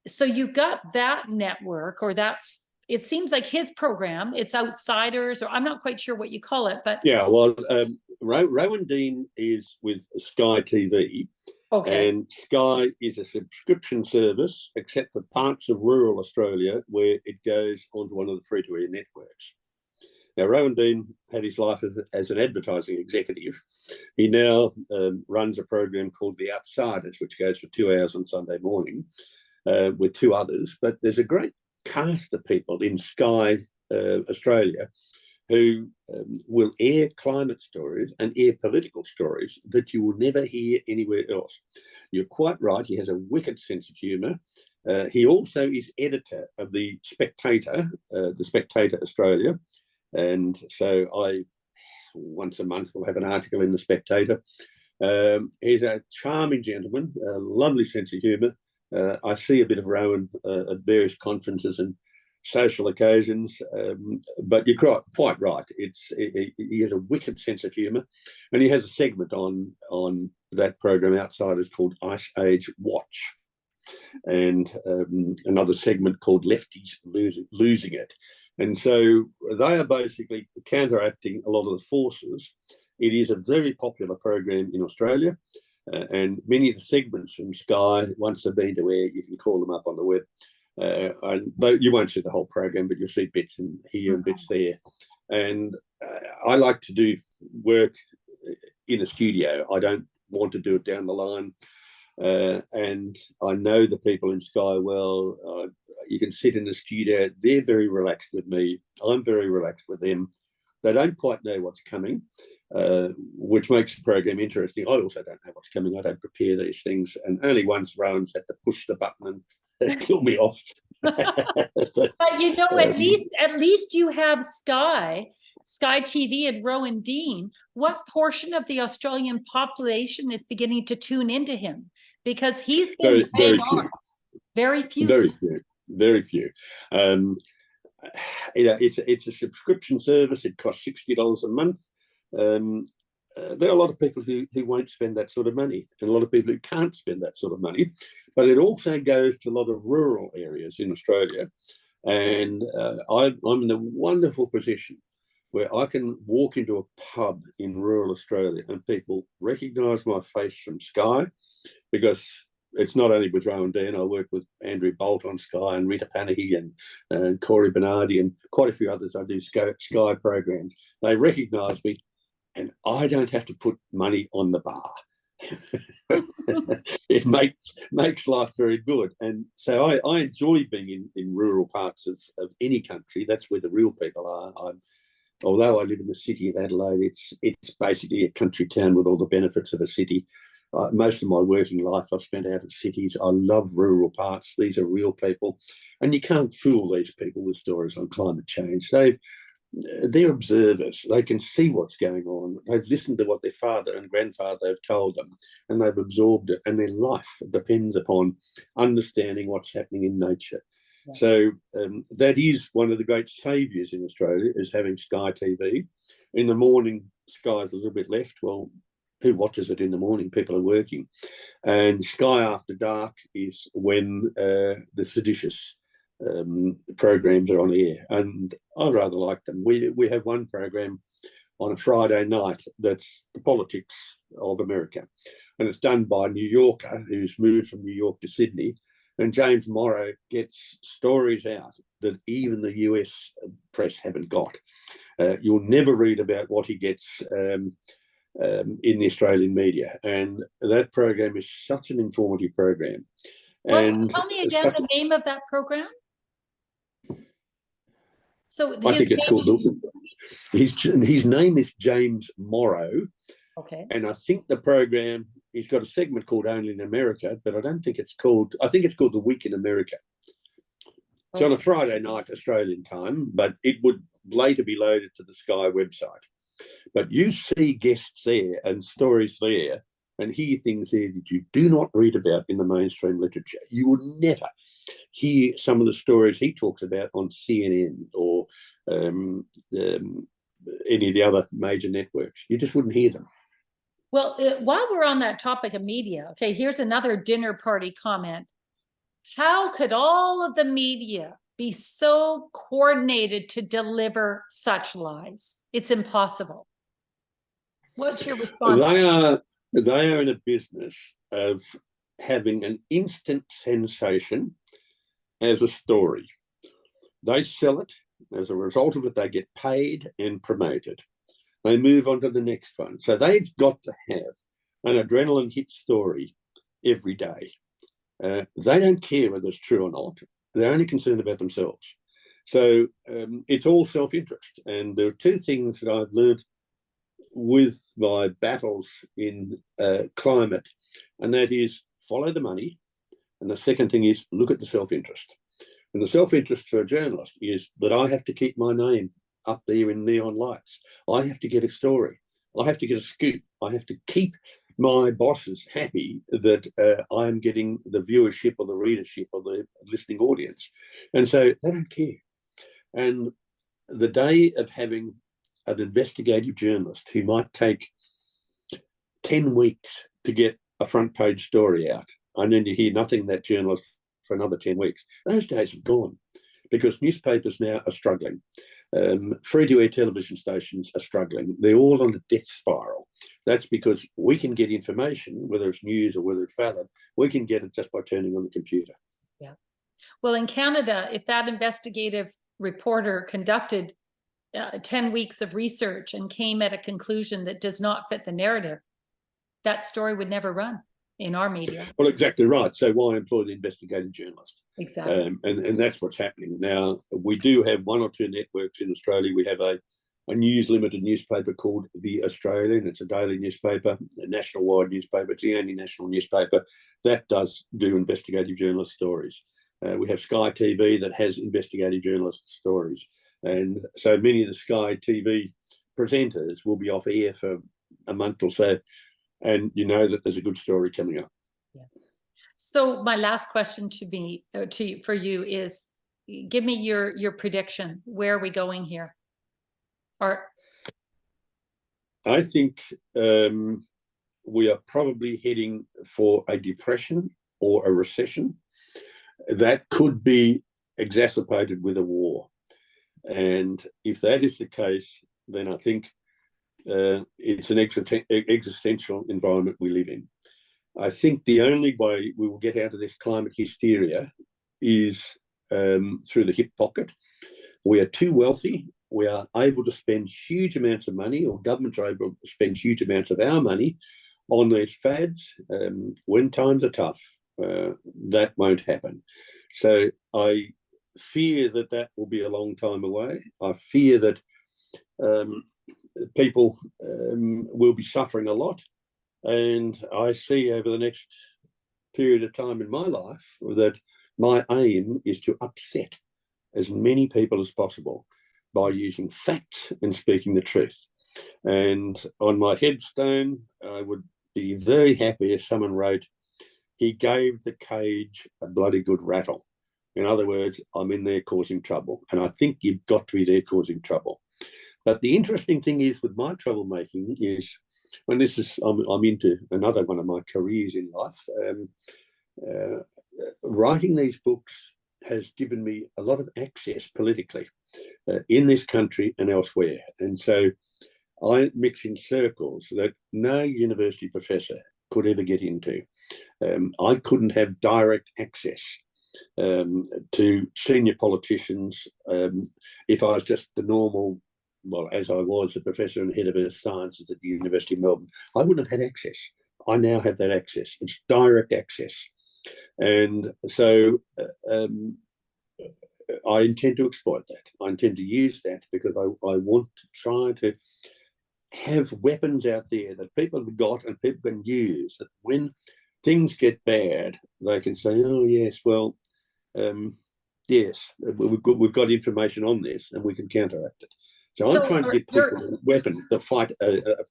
So you've got that network, or it seems like his program, it's Outsiders, or I'm not quite sure what you call it, but. Yeah, well, Rowan Dean is with Sky TV. Okay. And Sky is a subscription service, except for parts of rural Australia where it goes onto one of the free-to-air networks. Now, Rowan Dean had his life as an advertising executive. He now runs a program called The Outsiders, which goes for 2 hours on Sunday morning with two others. But there's a great cast of people in Sky Australia who will air climate stories and air political stories that you will never hear anywhere else. You're quite right, he has a wicked sense of humour. He also is editor of The Spectator Australia. And so I, once a month, will have an article in The Spectator. He's a charming gentleman, a lovely sense of humour. I see a bit of Rowan at various conferences and social occasions, but you're quite right. He has a wicked sense of humour, and he has a segment on that program Outsiders called Ice Age Watch, and another segment called Lefties Losing It. And so they are basically counteracting a lot of the forces. It is a very popular program in Australia, and many of the segments from Sky, once they've been to air, you can call them up on the web. You won't see the whole program, but you'll see bits in here and bits there. And I like to do work in a studio. I don't want to do it down the line. And I know the people in Sky well. You can sit in the studio. They're very relaxed with me. I'm very relaxed with them. They don't quite know what's coming, which makes the program interesting. I also don't know what's coming. I don't prepare these things. And only once Rowan's had to push the button and kill me off. But you know, at least you have Sky TV and Rowan Dean. What portion of the Australian population is beginning to tune into him? Because he's been very few. Very few. It's a subscription service. It costs $60 a month. There are a lot of people who won't spend that sort of money, and a lot of people who can't spend that sort of money. But it also goes to a lot of rural areas in Australia. And I'm in a wonderful position where I can walk into a pub in rural Australia and people recognise my face from Sky, because it's not only with Rowan Dean. I work with Andrew Bolt on Sky and Rita Panahi and Corey Bernardi and quite a few others. I do Sky programs. They recognise me, and I don't have to put money on the bar. It makes life very good. And so I enjoy being in rural parts of any country. That's where the real people are. Although I live in the city of Adelaide, it's basically a country town with all the benefits of a city. Most of my working life I've spent out of cities. I love rural parts. These are real people, and you can't fool these people with stories on climate change. They're observers. They can see what's going on. They've listened to what their father and grandfather have told them, and they've absorbed it, and their life depends upon understanding what's happening in nature. Yeah. So that is one of the great saviours in Australia, is having Sky TV. In the morning, Sky's a little bit left. Well, who watches it in the morning? People are working. And Sky After Dark is when the seditious programs are on air, and I rather like them. We have one program on a Friday night that's the politics of America. And it's done by a New Yorker who's moved from New York to Sydney. And James Morrow gets stories out that even the US press haven't got. You'll never read about what he gets in the Australian media. And that program is such an informative program. Well, tell me again the name of that program. So I think it's called, his name is James Morrow. Okay. And I think the program, he's got a segment called Only in America, but I don't think it's called, I think it's called The Week in America. It's on a Friday night Australian time, but it would later be loaded to the Sky website. But you see guests there and stories there and hear things there that you do not read about in the mainstream literature. You will never hear some of the stories he talks about on CNN or any of the other major networks. You just wouldn't hear them. Well, while we're on that topic of media, okay, here's another dinner party comment. How could all of the media be so coordinated to deliver such lies? It's impossible. What's your response? They are in a business of having an instant sensation as a story. They sell it. As a result of it, they get paid and promoted. They move on to the next one. So they've got to have an adrenaline hit story every day. They don't care whether it's true or not. They're only concerned about themselves. So it's all self-interest. And there are two things that I've learned with my battles in climate, and that is follow the money. And the second thing is look at the self-interest. And the self-interest for a journalist is that I have to keep my name up there in neon lights. I have to get a story. I have to get a scoop. I have to keep my bosses happy that I'm getting the viewership or the readership or the listening audience. And so they don't care. And the day of having an investigative journalist who might take 10 weeks to get a front page story out, and then you hear nothing that journalist for another 10 weeks, those days have gone because newspapers now are struggling. Free-to-air television stations are struggling. They're all on a death spiral. That's because we can get information, whether it's news or whether it's valid, we can get it just by turning on the computer. Yeah. Well, in Canada, if that investigative reporter conducted 10 weeks of research and came at a conclusion that does not fit the narrative, that story would never run in our media. Well, exactly right. So why employ the investigative journalist? Exactly. And that's what's happening. Now, we do have one or two networks in Australia. We have a news limited newspaper called The Australian. It's a daily newspaper, a national-wide newspaper. It's the only national newspaper that does do investigative journalist stories. We have Sky TV that has investigative journalist stories. And so many of the Sky TV presenters will be off air for a month or so, and you know that there's a good story coming up. Yeah. So my last question for you is, give me your prediction. Where are we going here? I think we are probably heading for a depression or a recession that could be exacerbated with a war. And if that is the case, then I think it's an existential environment we live in. I think the only way we will get out of this climate hysteria is through the hip pocket. We are too wealthy. We are able to spend huge amounts of money, or governments are able to spend huge amounts of our money on these fads. When times are tough, that won't happen. So I fear that will be a long time away. I fear that people will be suffering a lot. And I see over the next period of time in my life that my aim is to upset as many people as possible by using facts and speaking the truth. And on my headstone, I would be very happy if someone wrote, "He gave the cage a bloody good rattle." In other words, I'm in there causing trouble. And I think you've got to be there causing trouble. But the interesting thing is with my troublemaking is, and this is, I'm into another one of my careers in life, writing these books has given me a lot of access politically in this country and elsewhere. And so I mix in circles that no university professor could ever get into. I couldn't have direct access to senior politicians if I was just the normal, well, as I was the professor and head of earth sciences at the University of Melbourne. I wouldn't have had access. I now have that access. It's direct access. And so I intend to exploit that. I intend to use that because I want to try to have weapons out there that people have got and people can use, that when things get bad, they can say, oh, yes, well, yes, we've got information on this and we can counteract it. So I'm trying to get people weapons to fight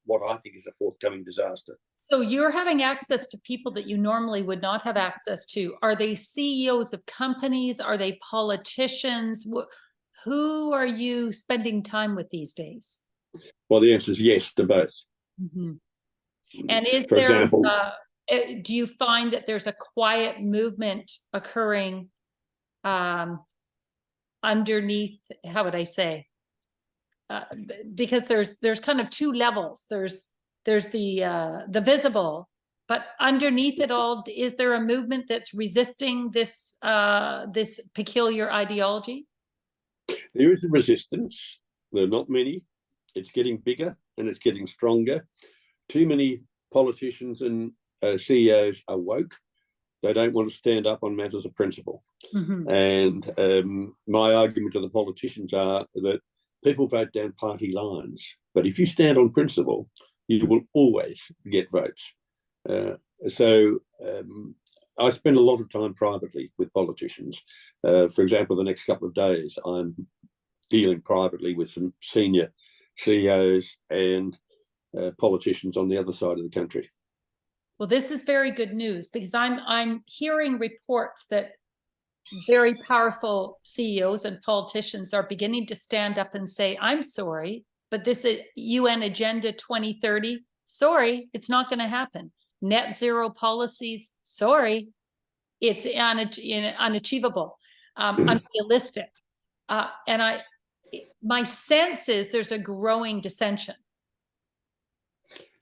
what I think is a forthcoming disaster. So you're having access to people that you normally would not have access to. Are they CEOs of companies? Are they politicians? Who are you spending time with these days? Well, the answer is yes to both. Mm-hmm. And is for example, do you find that there's a quiet movement occurring underneath, how would I say? Because there's kind of two levels. There's the visible, but underneath it all, is there a movement that's resisting this this peculiar ideology? There is a resistance. There are not many. It's getting bigger and it's getting stronger. Too many politicians and CEOs are woke. They don't want to stand up on matters of principle. Mm-hmm. And my argument to the politicians are that people vote down party lines. But if you stand on principle, you will always get votes. So I spend a lot of time privately with politicians. For example, the next couple of days, I'm dealing privately with some senior CEOs and politicians on the other side of the country. Well, this is very good news because I'm hearing reports that very powerful CEOs and politicians are beginning to stand up and say, I'm sorry, but this is UN Agenda 2030. Sorry, it's not going to happen. Net zero policies. Sorry, it's unachievable, unrealistic. And my sense is there's a growing dissension.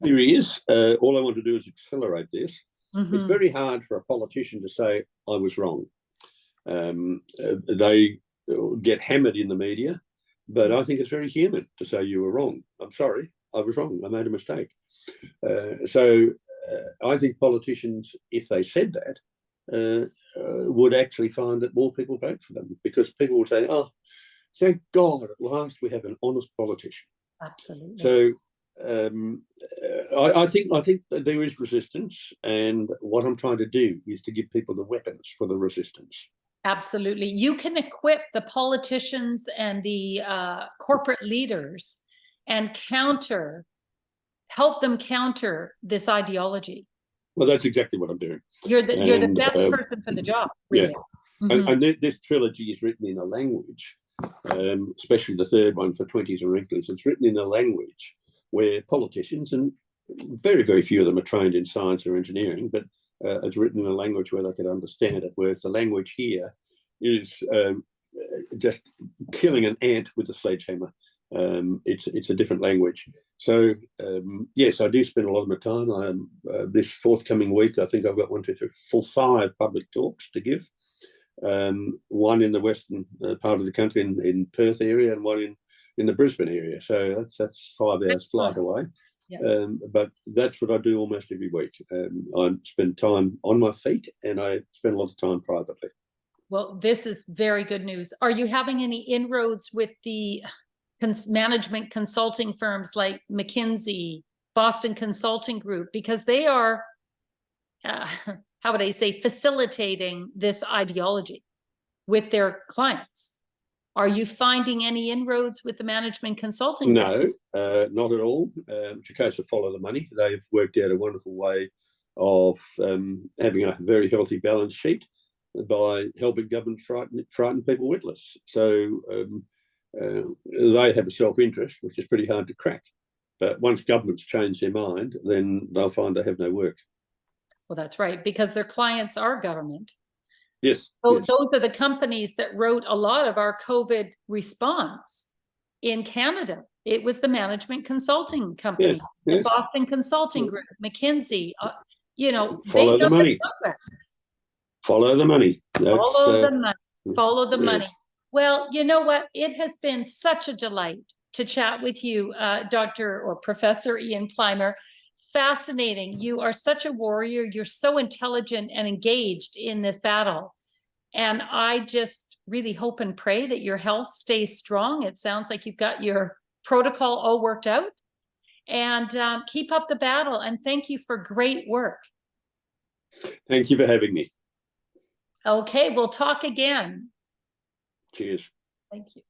There is. All I want to do is accelerate this. Mm-hmm. It's very hard for a politician to say, I was wrong. They get hammered in the media, but I think it's very human to say you were wrong. I'm sorry, I was wrong. I made a mistake. So I think politicians, if they said that, would actually find that more people vote for them because people would say, oh, thank God, at last we have an honest politician. Absolutely. So I think that there is resistance, and what I'm trying to do is to give people the weapons for the resistance. Absolutely. You can equip the politicians and the corporate leaders and help them counter this ideology. Well, that's exactly what I'm doing. You're the best person for the job, really. Yeah. Mm-hmm. And this trilogy is written in a language, especially the third one for 20s and wrinklers. It's written in a language where politicians, and very, very few of them are trained in science or engineering, but it's written in a language where they can understand it, whereas the language here is just killing an ant with a sledgehammer. It's a different language. So, yes, I do spend a lot of my time. This forthcoming week, I think I've got 5 public talks to give. One in the western part of the country in Perth area and one in the Brisbane area. So that's 5 hours flight away. Yeah. But that's what I do almost every week. I spend time on my feet and I spend a lot of time privately. Well, this is very good news. Are you having any inroads with the management consulting firms like McKinsey, Boston Consulting Group? Because they are, how would I say, facilitating this ideology with their clients. Are you finding any inroads with the management consulting? No, not at all. It's a case of follow the money. They've worked out a wonderful way of having a very healthy balance sheet by helping government frighten people witless. So they have a self-interest, which is pretty hard to crack. But once governments change their mind, then they'll find they have no work. Well, that's right, because their clients are government. Yes. So those are the companies that wrote a lot of our COVID response in Canada. It was the management consulting company, Yes, the yes. Boston Consulting Group, McKinsey, you know, Follow they the know money. program. Follow the money. Follow the money. Follow the yes. money. Well, you know what? It has been such a delight to chat with you, Dr. or Professor Ian Plimer. Fascinating. You are such a warrior. You're so intelligent and engaged in this battle. And I just really hope and pray that your health stays strong. It sounds like you've got your protocol all worked out. And keep up the battle. And thank you for great work. Thank you for having me. Okay, we'll talk again. Cheers. Thank you.